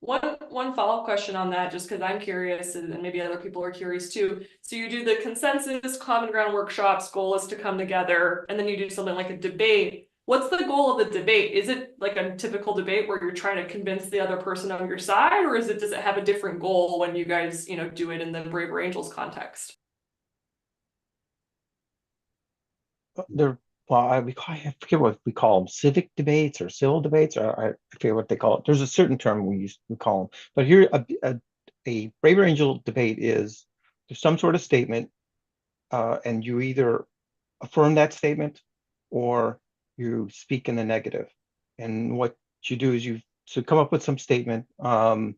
One follow-up question on that, just because I'm curious and maybe other people are curious too. So you do the consensus common ground workshops, goal is to come together, and then you do something like a debate. What's the goal of the debate? Is it like a typical debate where you're trying to convince the other person on your side, or does it have a different goal when you guys, do it in the Braver Angels context? They're, well, I forget what we call them, civic debates or civil debates, or I forget what they call it. There's a certain term we call them. But here, a Braver Angel debate is there's some sort of statement, and you either affirm that statement or you speak in the negative. And what you do is you come up with some statement. Uh,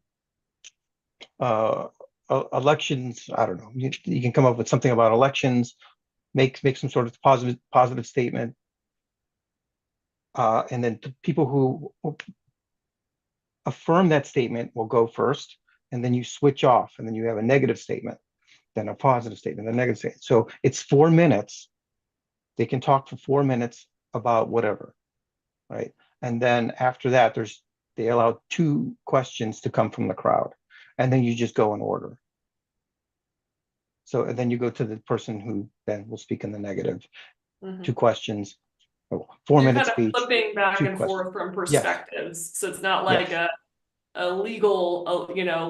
Elections, I don't know. You can come up with something about elections, make some sort of positive statement, and then the people who affirm that statement will go first, and then you switch off, and then you have a negative statement, then a positive statement, a negative statement. So it's 4 minutes. They can talk for 4 minutes about whatever, right? And then after that, they allow 2 questions to come from the crowd, and then you just go in order. So and then you go to the person who then will speak in the negative. 2 questions, 4 minutes You're kind of speech, flipping back 2 and questions. forth from Yes, perspectives. So it's not like yes. a legal,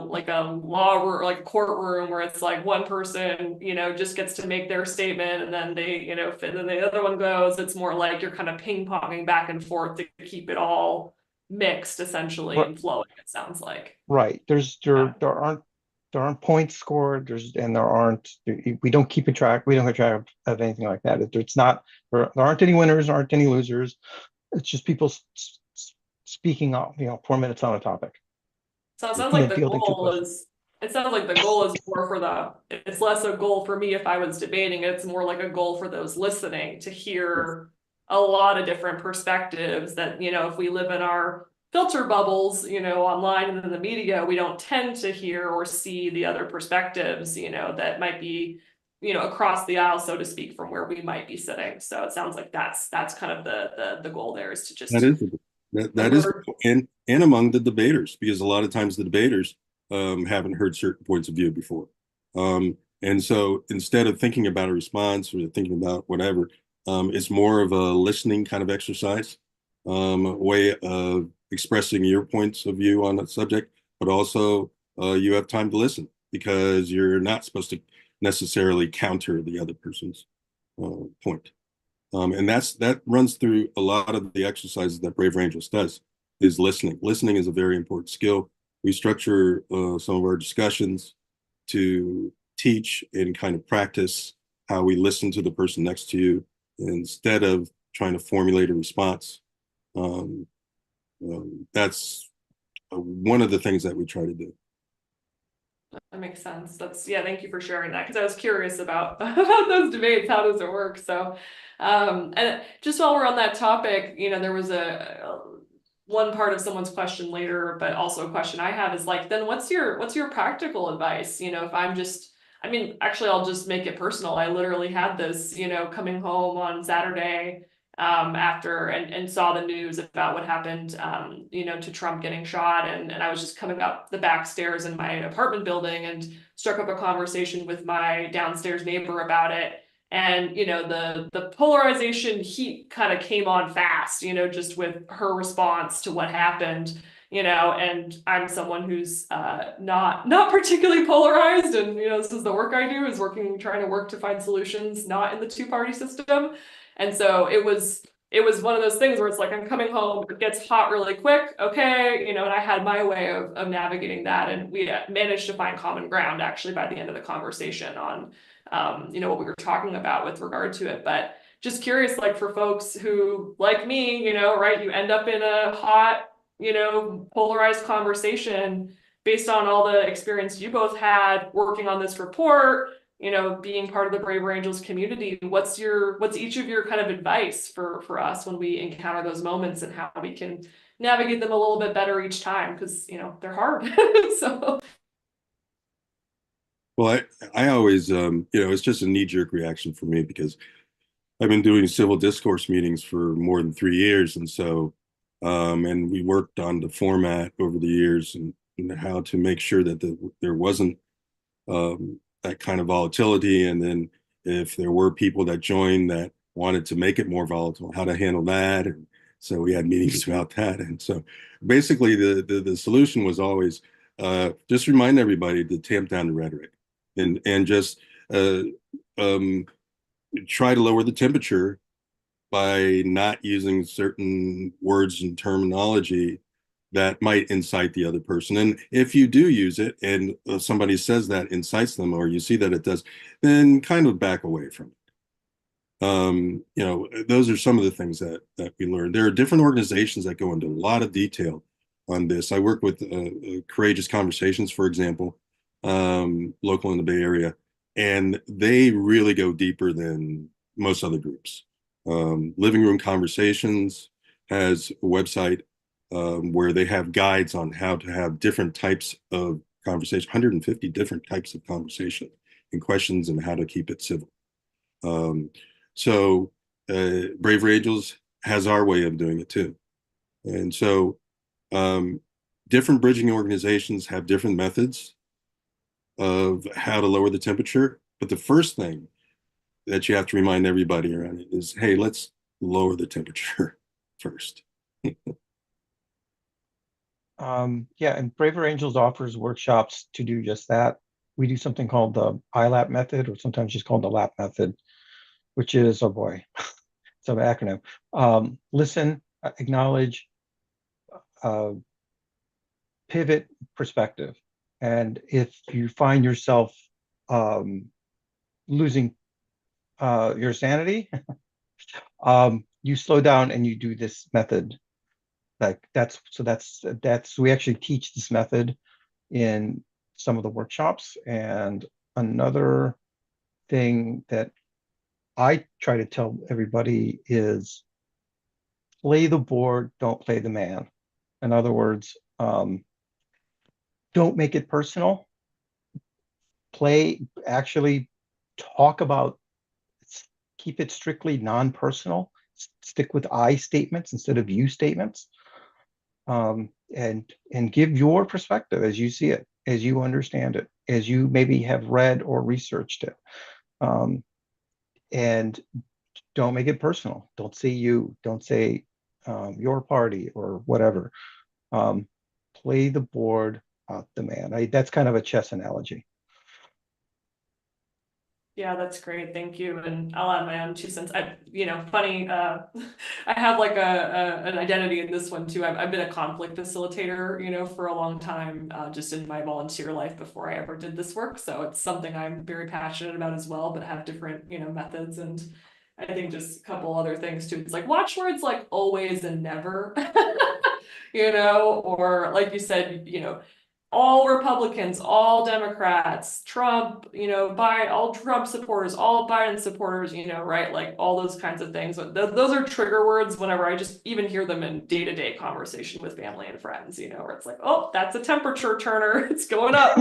like a law or like a courtroom where it's like one person, just gets to make their statement and then they, and then the other one goes. It's more like you're kind of ping-ponging back and forth to keep it all mixed essentially and flowing, it sounds like. Right. Yeah. There aren't points scored. We don't keep a track. We don't keep track of anything like that. It's not there aren't any winners, aren't any losers. It's just people speaking up, 4 minutes on a topic. So it sounds And like then the fielding 2 questions. it sounds like the goal is more it's less a goal for me if I was debating, it's more like a goal for those listening to Yes. hear a lot of different perspectives that, if we live in our filter bubbles, online and in the media, we don't tend to hear or see the other perspectives, that might be, across the aisle, so to speak, from where we might be sitting. So it sounds like that's kind of the goal there is to That just is that is, emerge. and among the debaters, because a lot of times the debaters haven't heard certain points of view before. And so instead of thinking about a response or thinking about whatever, it's more of a listening kind of exercise, a way of expressing your points of view on a subject, but also you have time to listen because you're not supposed to necessarily counter the other person's point. And that runs through a lot of the exercises that Brave Angels does, is listening. Listening is a very important skill. We structure some of our discussions to teach and kind of practice how we listen to the person next to you instead of trying to formulate a response. That's one of the things that we try to do. That makes sense. Yeah, thank you for sharing that because I was curious about about those debates. How does it work? So, and just while we're on that topic, there was a one part of someone's question later, but also a question I have is like, then what's your practical advice? If I'm just, I mean, actually, I'll just make it personal. I literally had this, coming home on Saturday after and saw the news about what happened, to Trump getting shot. And I was just coming up the back stairs in my apartment building and struck up a conversation with my downstairs neighbor about it. And, the polarization heat kind of came on fast, just with her response to what happened. And I'm someone who's not particularly polarized, and this is the work I do, is trying to work to find solutions not in the two-party system. And so it was one of those things where it's like, I'm coming home, it gets hot really quick, okay, and I had my way of navigating that, and we managed to find common ground actually by the end of the conversation on what we were talking about with regard to it. But just curious, like for folks who, like me, right, you end up in a hot, polarized conversation based on all the experience you both had working on this report, being part of the Braver Angels community. What's each of your kind of advice for us when we encounter those moments and how we can navigate them a little bit better each time? Because, they're hard. So Well, I always, it's just a knee-jerk reaction for me because I've been doing civil discourse meetings for more than 3 years. And so, and we worked on the format over the years and how to make sure that there wasn't that kind of volatility. And then if there were people that joined that wanted to make it more volatile, how to handle that. And so we had meetings about that. And so basically the solution was always just remind everybody to tamp down the rhetoric and just uh, um, try to lower the temperature by not using certain words and terminology that might incite the other person. And if you do use it and somebody says that incites them, or you see that it does, then kind of back away from it. Those are some of the things that we learned. There are different organizations that go into a lot of detail on this. I work with Courageous Conversations, for example, local in the Bay Area, and they really go deeper than most other groups. Living Room Conversations has a website where they have guides on how to have different types of conversation, 150 different types of conversation and questions, and how to keep it civil. So Braver Angels has our way of doing it too. And so different bridging organizations have different methods of how to lower the temperature. But the first thing that you have to remind everybody around it is, hey, let's lower the temperature first. Yeah, and Braver Angels offers workshops to do just that. We do something called the ILAP method, or sometimes just called the LAP method, which is, oh boy, it's an acronym. Listen, acknowledge, uh, pivot, perspective. And if you find yourself losing your sanity, you slow down and you do this method. Like that's we actually teach this method in some of the workshops. And another thing that I try to tell everybody is play the board, don't play the man. In other words, don't make it personal. Actually talk about, keep it strictly non-personal. Stick with I statements instead of you statements. And give your perspective as you see it, as you understand it, as you maybe have read or researched it. And don't make it personal. Don't say you. Don't say your party or whatever. Play the board, not the man. That's kind of a chess analogy. Yeah, that's great. Thank you. And I'll add my own 2 cents. Funny, I have like an identity in this one too. I've been a conflict facilitator, for a long time, just in my volunteer life before I ever did this work. So it's something I'm very passionate about as well, but have different, methods. And I think just a couple other things too. It's like watch words like always and never, or like you said, all Republicans, all Democrats, Trump, all Trump supporters, all Biden supporters, right? Like all those kinds of things. Those are trigger words whenever I just even hear them in day-to-day conversation with family and friends, where it's like, oh, that's a temperature turner. It's going up.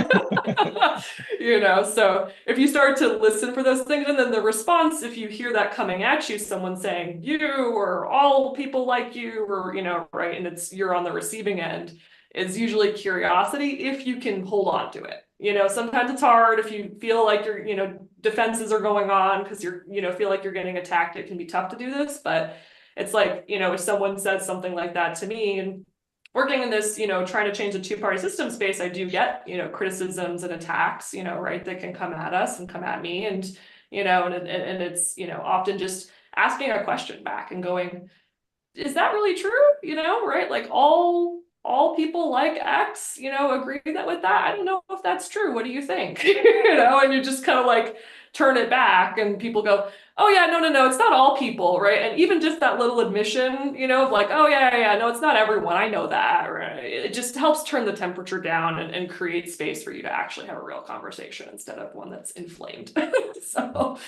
So if you start to listen for those things, and then the response, if you hear that coming at you, someone saying you or all people like you, or, right, and you're on the receiving end, is usually curiosity if you can hold on to it. Sometimes it's hard if you feel like your, defenses are going on because you're, feel like you're getting attacked. It can be tough to do this, but it's like, if someone says something like that to me, and working in this, trying to change the two-party system space, I do get, criticisms and attacks, right, that can come at us and come at me. And, and it's, often just asking a question back and going, is that really true? Right? Like all people like X, agree that with that. I don't know if that's true. What do you think? And you just kind of like turn it back and people go, oh yeah, no, it's not all people, right? And even just that little admission, of like, oh yeah, no, it's not everyone. I know that, right? It just helps turn the temperature down and create space for you to actually have a real conversation instead of one that's inflamed. So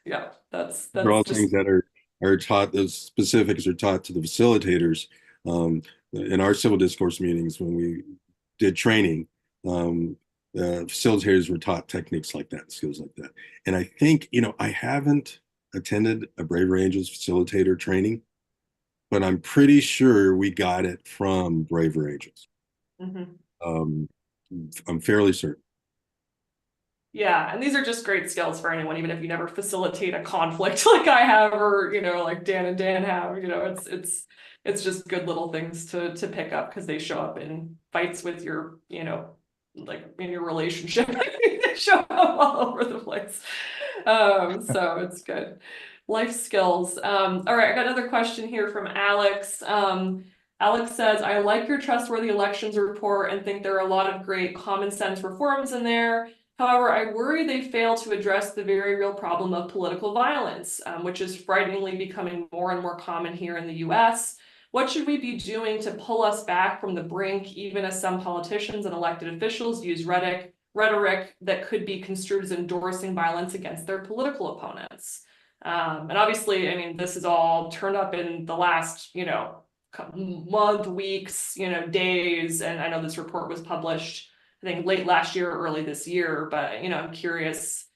yeah, that's They're all just things that are taught, those specifics are taught to the facilitators. In our civil discourse meetings when we did training, facilitators were taught techniques like that, skills like that. And I think, I haven't attended a Braver Angels facilitator training, but I'm pretty sure we got it from Braver Angels. Mhm. I'm fairly certain. Yeah, and these are just great skills for anyone, even if you never facilitate a conflict like I have, or like Dan and Dan have. It's just good little things to pick up because they show up in fights with your, like in your relationship. They show up all over the place. So it's good. Life skills. All right, I got another question here from Alex. Alex says, I like your trustworthy elections report and think there are a lot of great common sense reforms in there. However, I worry they fail to address the very real problem of political violence, which is frighteningly becoming more and more common here in the US. What should we be doing to pull us back from the brink, even as some politicians and elected officials use rhetoric that could be construed as endorsing violence against their political opponents? And obviously, I mean, this is all turned up in the last, month, weeks, days. And I know this report was published, I think, late last year or early this year, but I'm curious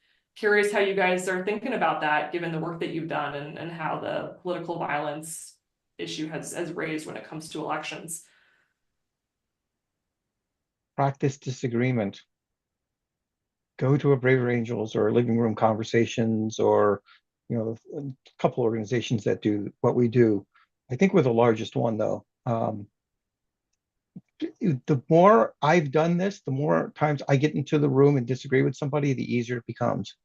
how you guys are thinking about that, given the work that you've done and how the political violence issue has raised when it comes to elections. Practice disagreement. Go to a Braver Angels or living room conversations, or a couple organizations that do what we do. I think we're the largest one, though. The more I've done this, the more times I get into the room and disagree with somebody, the easier it becomes,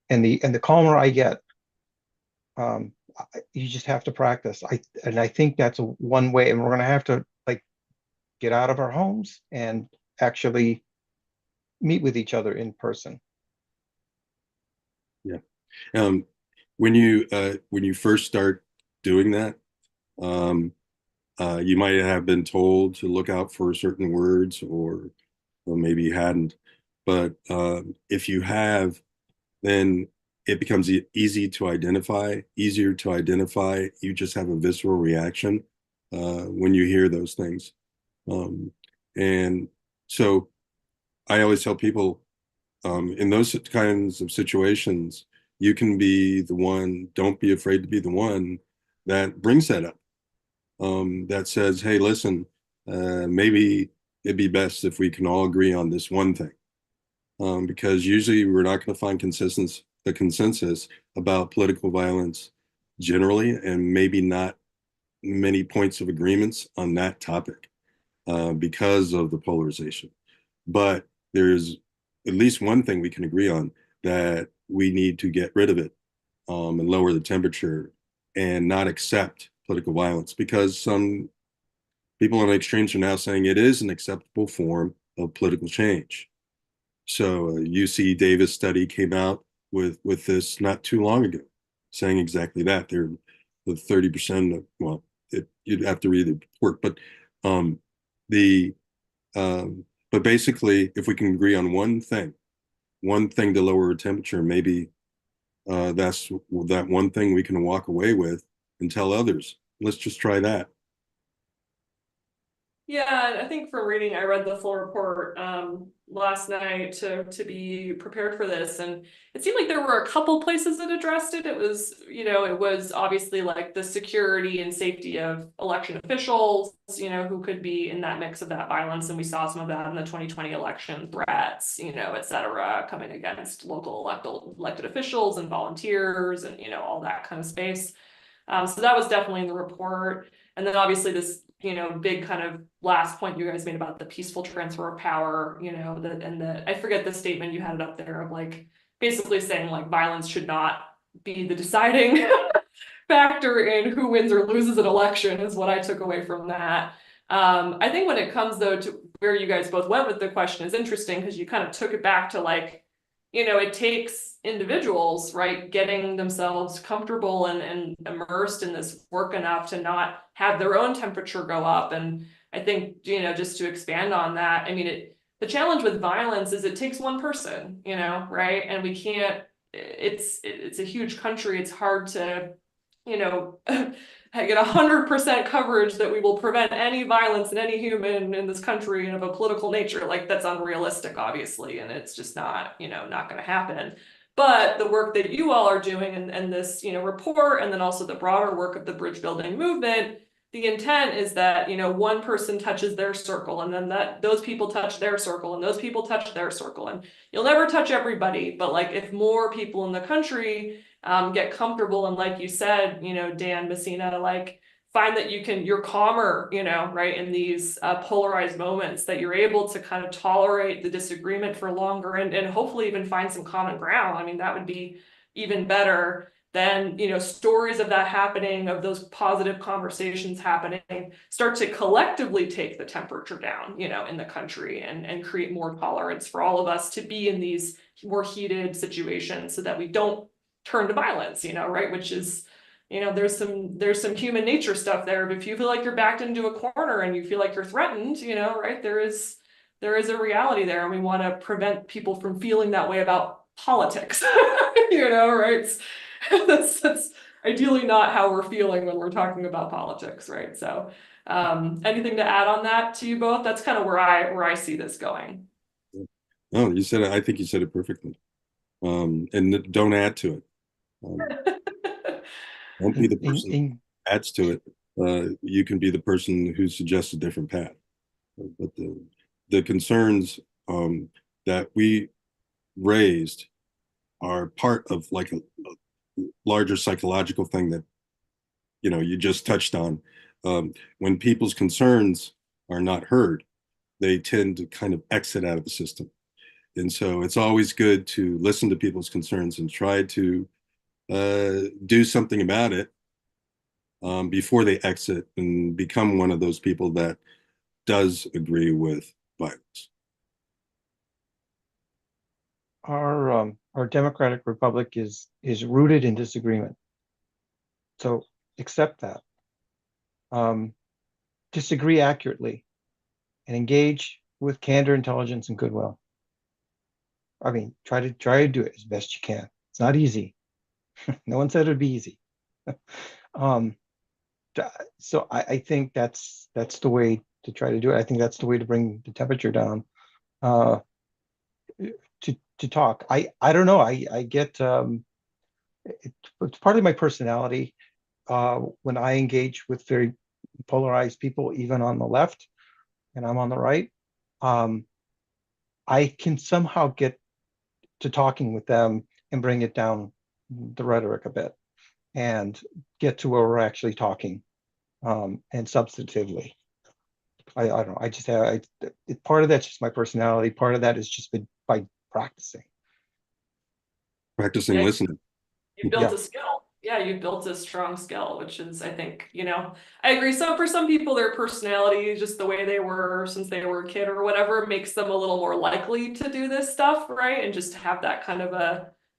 and the calmer I get. You just have to practice. I think that's one way, and we're going to have to get out of our homes and actually meet with each other in person. Yeah. When you first start doing that, you might have been told to look out for certain words, or maybe you hadn't. But if you have, then it becomes easier to identify. You just have a visceral reaction when you hear those things. And so I always tell people, in those kinds of situations, you can be the one, don't be afraid to be the one that brings that up, that says, hey, listen, maybe it'd be best if we can all agree on this one thing. Because usually we're not going to find the consensus about political violence generally, and maybe not many points of agreements on that topic because of the polarization. But there's at least one thing we can agree on, that we need to get rid of it, and lower the temperature and not accept political violence, because some people on the extremes are now saying it is an acceptable form of political change. So a UC Davis study came out with this not too long ago, saying exactly that. They're the 30% of, well, you'd have to read the report, but the but basically, if we can agree on one thing to lower our temperature, maybe that's that one thing we can walk away with and tell others, let's just try that. Yeah, I think from reading, I read the full report last night to be prepared for this, and it seemed like there were a couple places that addressed it. It was, it was obviously like the security and safety of election officials, who could be in that mix of that violence, and we saw some of that in the 2020 election, threats, et cetera, coming against local elected officials and volunteers, and all that kind of space. So that was definitely in the report. And then obviously this, big kind of last point you guys made about the peaceful transfer of power, I forget the statement you had it up there of basically saying violence should not be the deciding factor in who wins or loses an election, is what I took away from that. I think when it comes though to where you guys both went with the question is interesting, because you kind of took it back to it takes individuals, right, getting themselves comfortable and immersed in this work enough to not have their own temperature go up. And I think, just to expand on that, I mean, the challenge with violence is it takes one person, right? And we can't, it's a huge country. It's hard to, get 100% coverage that we will prevent any violence in any human in this country and of a political nature. Like that's unrealistic, obviously, and it's just not, not going to happen. But the work that you all are doing and this, report, and then also the broader work of the bridge building movement, the intent is that, one person touches their circle, and then those people touch their circle, and those people touch their circle, and you'll never touch everybody, but like if more people in the country get comfortable, and like you said, Dan, Messina, like find that you're calmer, right, in these polarized moments, that you're able to kind of tolerate the disagreement for longer, and hopefully even find some common ground. I mean, that would be even better than, stories of that happening, of those positive conversations happening, start to collectively take the temperature down, in the country, and create more tolerance for all of us to be in these more heated situations, so that we don't turn to violence, right? Which is, there's some human nature stuff there. If you feel like you're backed into a corner and you feel like you're threatened, right, there is a reality there, and we want to prevent people from feeling that way about politics. Right? That's ideally not how we're feeling when we're talking about politics, right? So anything to add on that to you both? That's kind of where I see this going. No, you said it. I think you said it perfectly. And don't add to it. Don't be the person that adds to it. You can be the person who suggests a different path. But the concerns that we raised are part of like a larger psychological thing that you just touched on. When people's concerns are not heard, they tend to kind of exit out of the system. And so it's always good to listen to people's concerns and try to do something about it before they exit and become one of those people that does agree with violence. Our democratic republic is rooted in disagreement. So accept that. Disagree accurately and engage with candor, intelligence, and goodwill. I mean, try to do it as best you can. It's not easy. No one said it'd be easy. So I think that's the way to try to do it. I think that's the way to bring the temperature down. To talk. I don't know. I get it's partly my personality. When I engage with very polarized people, even on the left, and I'm on the right, I can somehow get to talking with them and bring it down the rhetoric a bit, and get to where we're actually talking, and substantively. I don't know. I just have part of that's just my personality. Part of that is just by practicing Listening. You built a skill. Yeah, you built a strong skill, which is, I think, I agree. So for some people, their personality, just the way they were since they were a kid or whatever, makes them a little more likely to do this stuff, right? And just have that kind of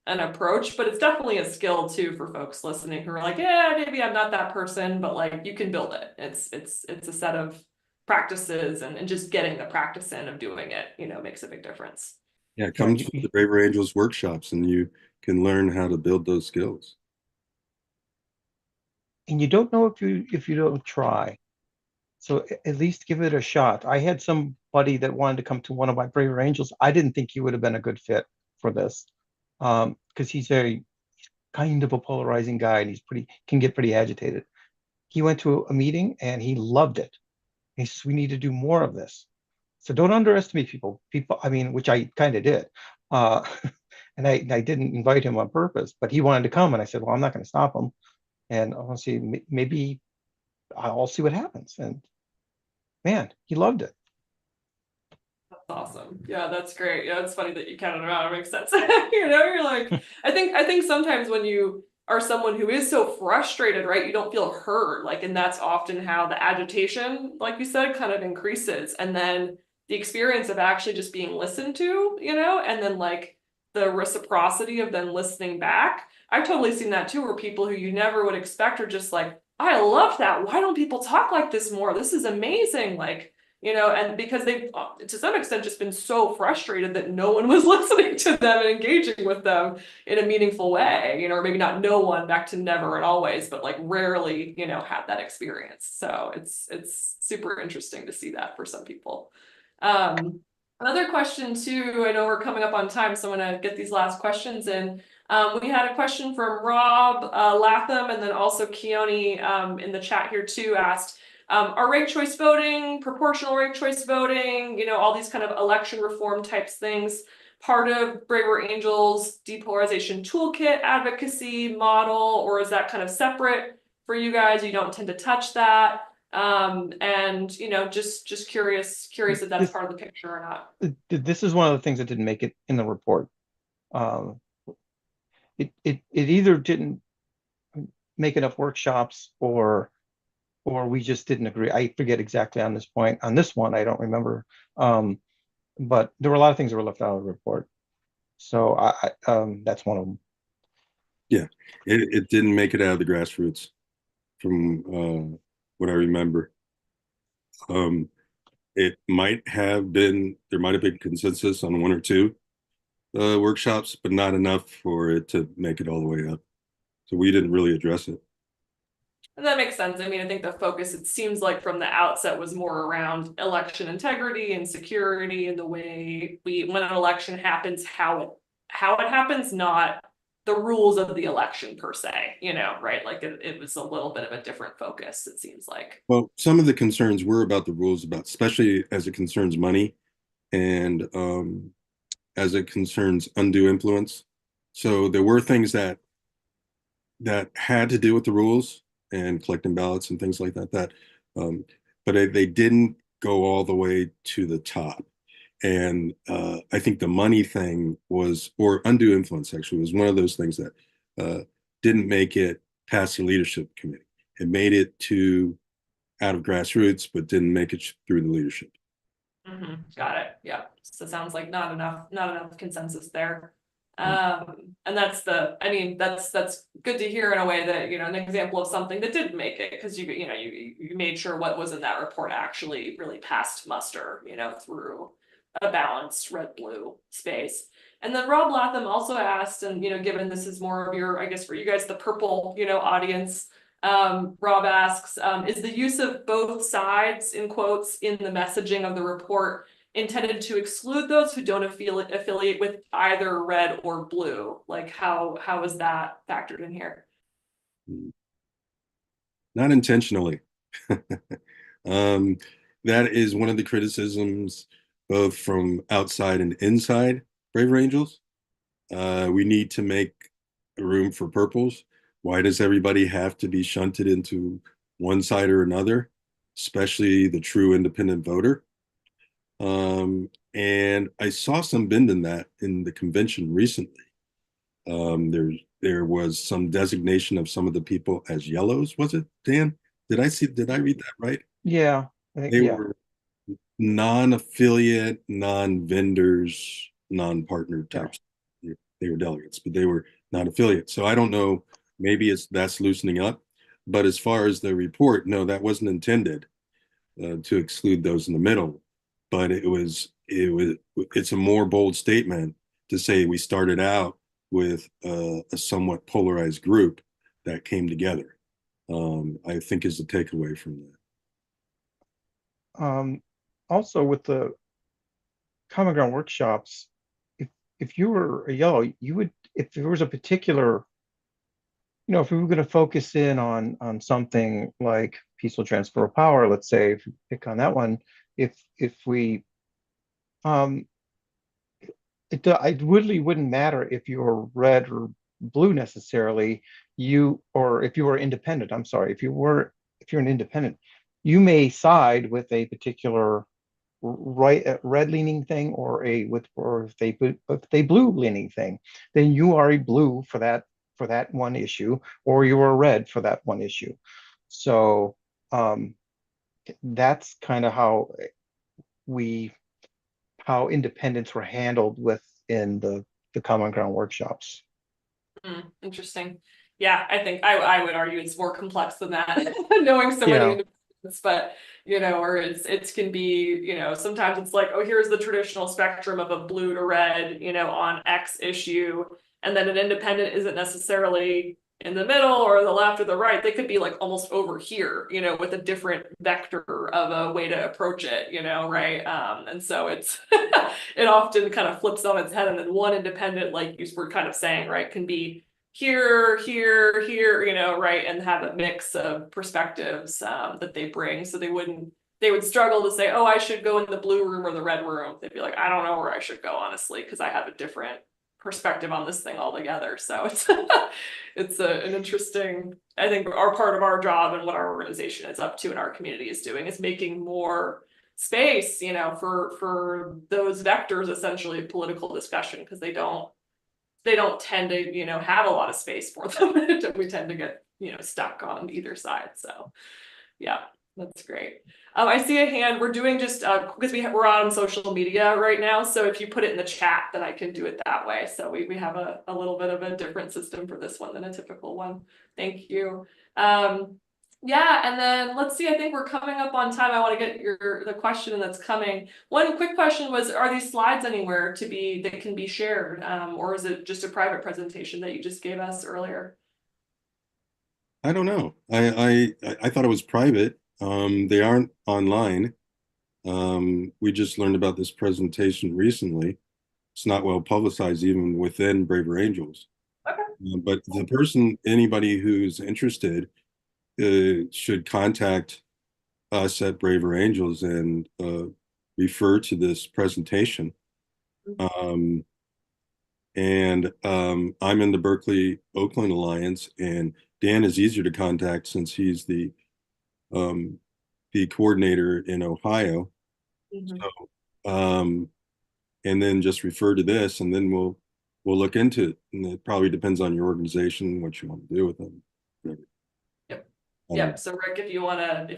an approach. But it's definitely a skill too for folks listening who are like, yeah, maybe I'm not that person, but like you can build it. It's a set of practices, and just getting the practice in of doing it, makes a big difference. Yeah, it comes from the Braver Angels workshops, and you can learn how to build those skills. And you don't know if you don't try. So at least give it a shot. I had somebody that wanted to come to one of my Braver Angels. I didn't think he would have been a good fit for this, because he's kind of a polarizing guy, and can get pretty agitated. He went to a meeting and he loved it. He says, we need to do more of this. So don't underestimate people. I mean, which I kind of did. And I didn't invite him on purpose, but he wanted to come. And I said, well, I'm not going to stop him. And I'll see, maybe I'll see what happens. And man, he loved it. That's awesome. Yeah, that's great. Yeah, it's funny that you counted him out. It makes sense. You're like, I think sometimes when you are someone who is so frustrated, right, you don't feel heard. Like, and that's often how the agitation, like you said, kind of increases. And then the experience of actually just being listened to, and then like the reciprocity of then listening back. I've totally seen that too, where people who you never would expect are just like, I love that. Why don't people talk like this more? This is amazing. Like, and because they've to some extent just been so frustrated that no one was listening to them and engaging with them in a meaningful way, or maybe not no one, back to never and always, but like rarely, had that experience. So it's super interesting to see that for some people. Another question too, I know we're coming up on time, so I'm gonna get these last questions in. We had a question from Rob Latham, and then also Keone in the chat here too asked, are ranked choice voting, proportional ranked choice voting, all these kind of election reform types things, part of Braver Angels depolarization toolkit advocacy model, or is that kind of separate for you guys? You don't tend to touch that. And just curious if that's part of the picture or not. This is one of the things that didn't make it in the report. It either didn't make enough workshops, or we just didn't agree. I forget exactly on this point. On this one, I don't remember. But there were a lot of things that were left out of the report. So that's one of them. Yeah, it didn't make it out of the grassroots from what I remember. It might have been, there might have been consensus on one or two workshops, but not enough for it to make it all the way up. So we didn't really address it. And that makes sense. I mean, I think the focus, it seems like from the outset, was more around election integrity and security, and the way when an election happens, how it happens, not the rules of the election per se, right? Like it was a little bit of a different focus, it seems like. Well, some of the concerns were about the rules, especially as it concerns money, and as it concerns undue influence. So there were things that had to do with the rules and collecting ballots and things like that. But they didn't go all the way to the top. And I think the money thing was, or undue influence actually, was one of those things that didn't make it past the leadership committee. It made it out of grassroots, but didn't make it through the leadership. Got it. Yeah. So it sounds like not enough consensus there. And that's good to hear in a way that, an example of something that didn't make it, because you made sure what was in that report actually really passed muster, through a balanced red-blue space. And then Rob Latham also asked, and given this is more of your, I guess for you guys, the purple, audience, Rob asks, is the use of both sides in quotes in the messaging of the report intended to exclude those who don't affiliate with either red or blue? Like how is that factored in here? Not intentionally. That is one of the criticisms, both from outside and inside Braver Angels. We need to make room for purples. Why does everybody have to be shunted into one side or another, especially the true independent voter? And I saw some bend in that in the convention recently. There was some designation of some of the people as yellows, was it, Dan? Did I read that right? Yeah, I think, They yeah. were non-affiliate, non-vendors, non-partner types. They were delegates, but they were not affiliate. So I don't know, maybe that's loosening up. But as far as the report, no, that wasn't intended to exclude those in the middle. But it's a more bold statement to say we started out with a somewhat polarized group that came together. I think is the takeaway from that. Also with the common ground workshops, if you were a yellow, you would, if there was a particular, if we were going to focus in on something like peaceful transfer of power, let's say, if you pick on that one, if we it really wouldn't matter if you were red or blue necessarily, or if you were independent. I'm sorry, if you're an independent, you may side with a particular red leaning thing, or if they blue leaning thing, then you are a blue for that one issue, or you are red for that one issue. So that's kind of how independents were handled within the common ground workshops. Interesting. Yeah, I think I would argue it's more complex than that. Knowing so many independents but or it can be, sometimes it's like, oh, here's the traditional spectrum of a blue to red, on X issue, and then an independent isn't necessarily in the middle or the left or the right. They could be like almost over here, with a different vector of a way to approach it, right? And so it's it often kind of flips on its head, and then one independent, like you were kind of saying, right, can be here, here, here, right, and have a mix of perspectives that they bring. So they would struggle to say, oh, I should go in the blue room or the red room. They'd be like, I don't know where I should go, honestly, because I have a different perspective on this thing altogether. So it's it's an interesting, I think our part of our job and what our organization is up to and our community is doing is making more space, for those vectors essentially of political discussion, because they don't tend to, have a lot of space for them. We tend to get, stuck on either side. So yeah, that's great. I see a hand. We're doing just because we're on social media right now. So if you put it in the chat, then I can do it that way. So we have a little bit of a different system for this one than a typical one. Thank you. Yeah, and then let's see, I think we're coming up on time. I want to get the question that's coming. One quick question was, are these slides anywhere that can be shared? Or is it just a private presentation that you just gave us earlier? I don't know. I thought it was private. They aren't online. We just learned about this presentation recently. It's not well publicized even within Braver Angels. Okay. But anybody who's interested, should contact us at Braver Angels and refer to this presentation. I'm in the Berkeley Oakland Alliance, and Dan is easier to contact since he's the coordinator in Ohio. So, and then just refer to this, and then we'll look into it. And it probably depends on your organization, what you want to do with them. Yep. So Rick, if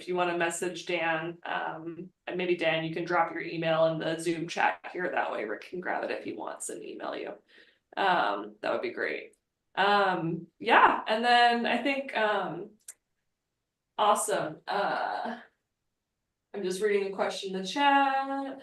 you wanna message Dan, and maybe Dan, you can drop your email in the Zoom chat here. That way Rick can grab it if he wants and email you. That would be great. Yeah, and then I think awesome. I'm just reading the question in the chat.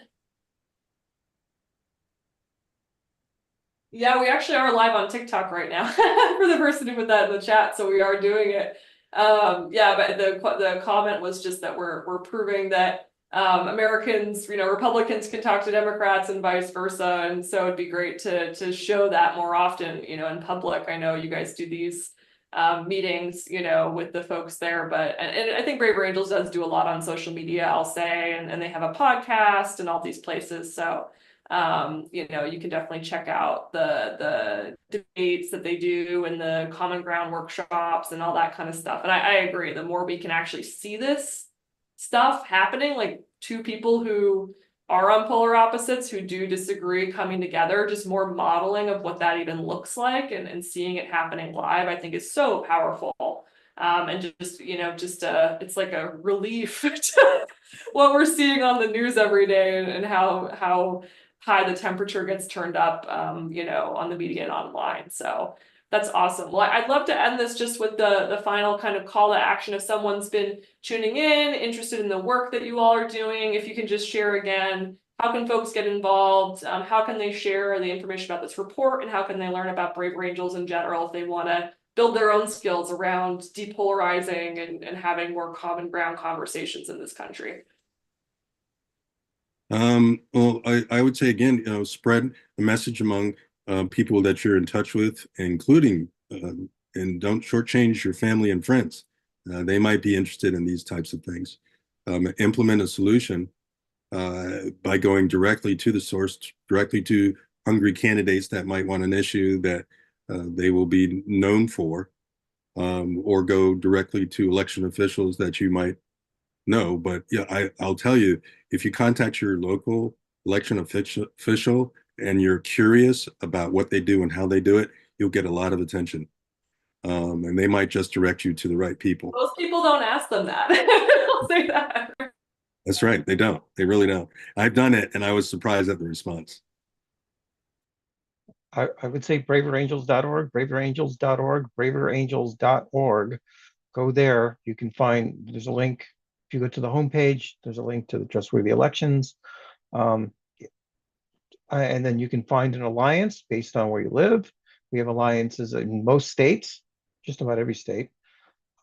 Yeah, we actually are live on TikTok right now for the person who put that in the chat, so we are doing it. Yeah, but the comment was just that we're proving that Americans, Republicans can talk to Democrats and vice versa, and so it'd be great to show that more often, in public. I know you guys do these meetings, with the folks there, but and I think Braver Angels does do a lot on social media, I'll say, and they have a podcast and all these places. So you can definitely check out the debates that they do and the common ground workshops and all that kind of stuff. And I agree, the more we can actually see this stuff happening, like two people who are on polar opposites who do disagree coming together, just more modeling of what that even looks like and seeing it happening live, I think is so powerful. And just, it's like a relief to what we're seeing on the news every day and how high the temperature gets turned up, on the media and online. So that's awesome. Well, I'd love to end this just with the final kind of call to action. If someone's been tuning in, interested in the work that you all are doing, if you can just share again, how can folks get involved? How can they share the information about this report, and how can they learn about Braver Angels in general if they want to build their own skills around depolarizing and having more common ground conversations in this country? Well, I would say again, spread the message among people that you're in touch with, including and don't shortchange your family and friends. They might be interested in these types of things. Implement a solution by going directly to the source, directly to hungry candidates that might want an issue that they will be known for, or go directly to election officials that you might know. But yeah, I'll tell you, if you contact your local election official and you're curious about what they do and how they do it, you'll get a lot of attention. And they might just direct you to the right people. Most people don't ask them that. I'll say that. That's right. They don't. They really don't. I've done it, and I was surprised at the response. I would say braverangels.org, braverangels.org, braverangels.org. Go there. You can find, there's a link if you go to the homepage, there's a link to the Trustworthy Elections. Um, and then you can find an alliance based on where you live. We have alliances in most states, just about every state.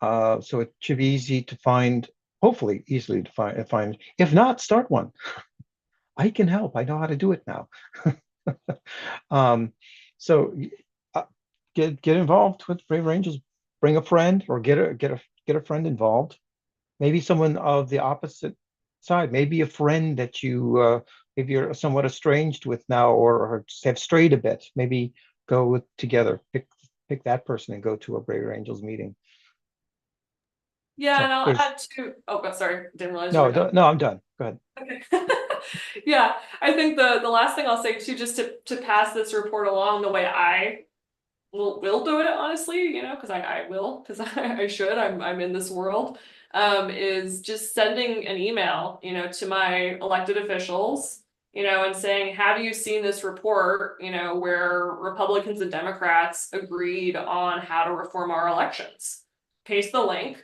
So it should be easy to find, hopefully easily to find. If not, start one. I can help. I know how to do it now. um, so get involved with Brave Rangers. Bring a friend or get a friend involved. Maybe someone of the opposite side. Maybe a friend that maybe you're somewhat estranged with now, or have strayed a bit. Maybe together. Pick that person and go to a Brave Angels meeting. Yeah, So and I'll there's add to, oh, sorry, didn't realize you were done. no, I'm done. Go ahead. Okay. Yeah, I think the last thing I'll say too, just to pass this report along the way I will do it, honestly, you know, because I will, because I should, I'm in this world, is just sending an email, you know, to my elected officials, you know, and saying, have you seen this report, you know, where Republicans and Democrats agreed on how to reform our elections? Paste the link,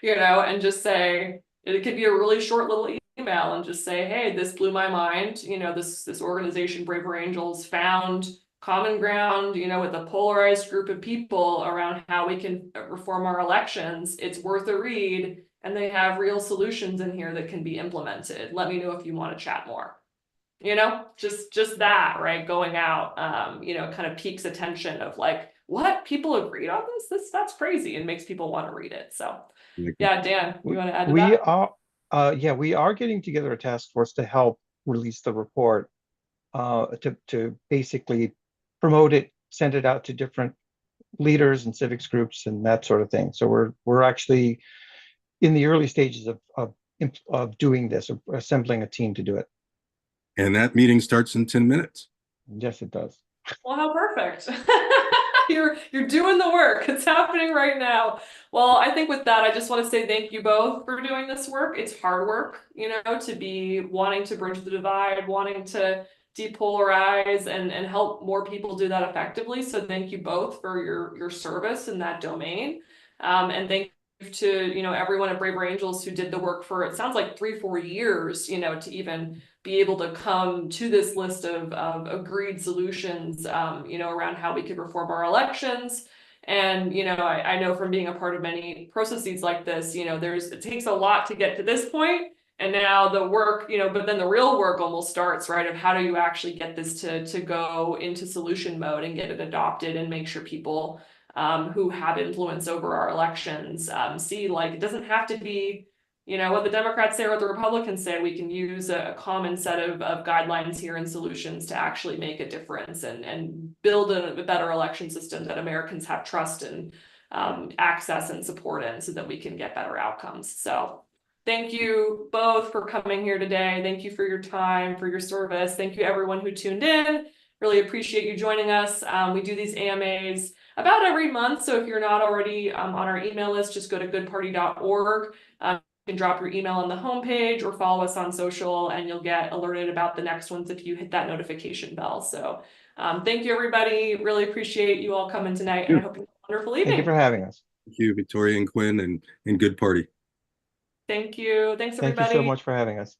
you know, and just say, it could be a really short little email and just say, hey, this blew my mind, you know, this organization, Braver Angels, found common ground, you know, with a polarized group of people around how we can reform our elections. It's worth a read, and they have real solutions in here that can be implemented. Let me know if you want to chat more. You know, just that, right? Going out, you know, kind of piques attention of like, what, people agreed on this? That's crazy, and makes people want to read it. So yeah, Dan, you want to add to We that? are, yeah, we are getting together a task force to help release the report, to basically promote it, send it out to different leaders and civics groups and that sort of thing. So we're actually in the early stages of doing this, of assembling a team to do it. And that meeting starts in 10 minutes. Yes, it does. Well, how perfect. You're doing the work. It's happening right now. Well, I think with that, I just want to say thank you both for doing this work. It's hard work, you know, to be wanting to bridge the divide, wanting to depolarize and help more people do that effectively. So thank you both for your service in that domain. And thank you to, you know, everyone at Braver Angels who did the work for, it sounds like 3-4 years, you know, to even be able to come to this list of agreed solutions, you know, around how we could reform our elections. And, you know, I know from being a part of many processes like this, you know, it takes a lot to get to this point. And now the work, you know, but then the real work almost starts, right? Of how do you actually get this to go into solution mode and get it adopted and make sure people who have influence over our elections see, like, it doesn't have to be, you know, what the Democrats say or what the Republicans say. We can use a common set of guidelines here and solutions to actually make a difference and build a better election system that Americans have trust and access and support in, so that we can get better outcomes. So thank you both for coming here today. Thank you for your time, for your service. Thank you everyone who tuned in. Really appreciate you joining us. We do these AMAs about every month. So if you're not already on our email list, just go to goodparty.org. You can drop your email on the homepage or follow us on social, and you'll get alerted about the next ones if you hit that notification bell. So thank you, everybody. Really appreciate you all coming tonight, and I hope you have a wonderful evening. Thank you for having us. Thank you, Victoria and Quinn, and good party. Thank you. Thanks, Thank everybody. you so much for having us.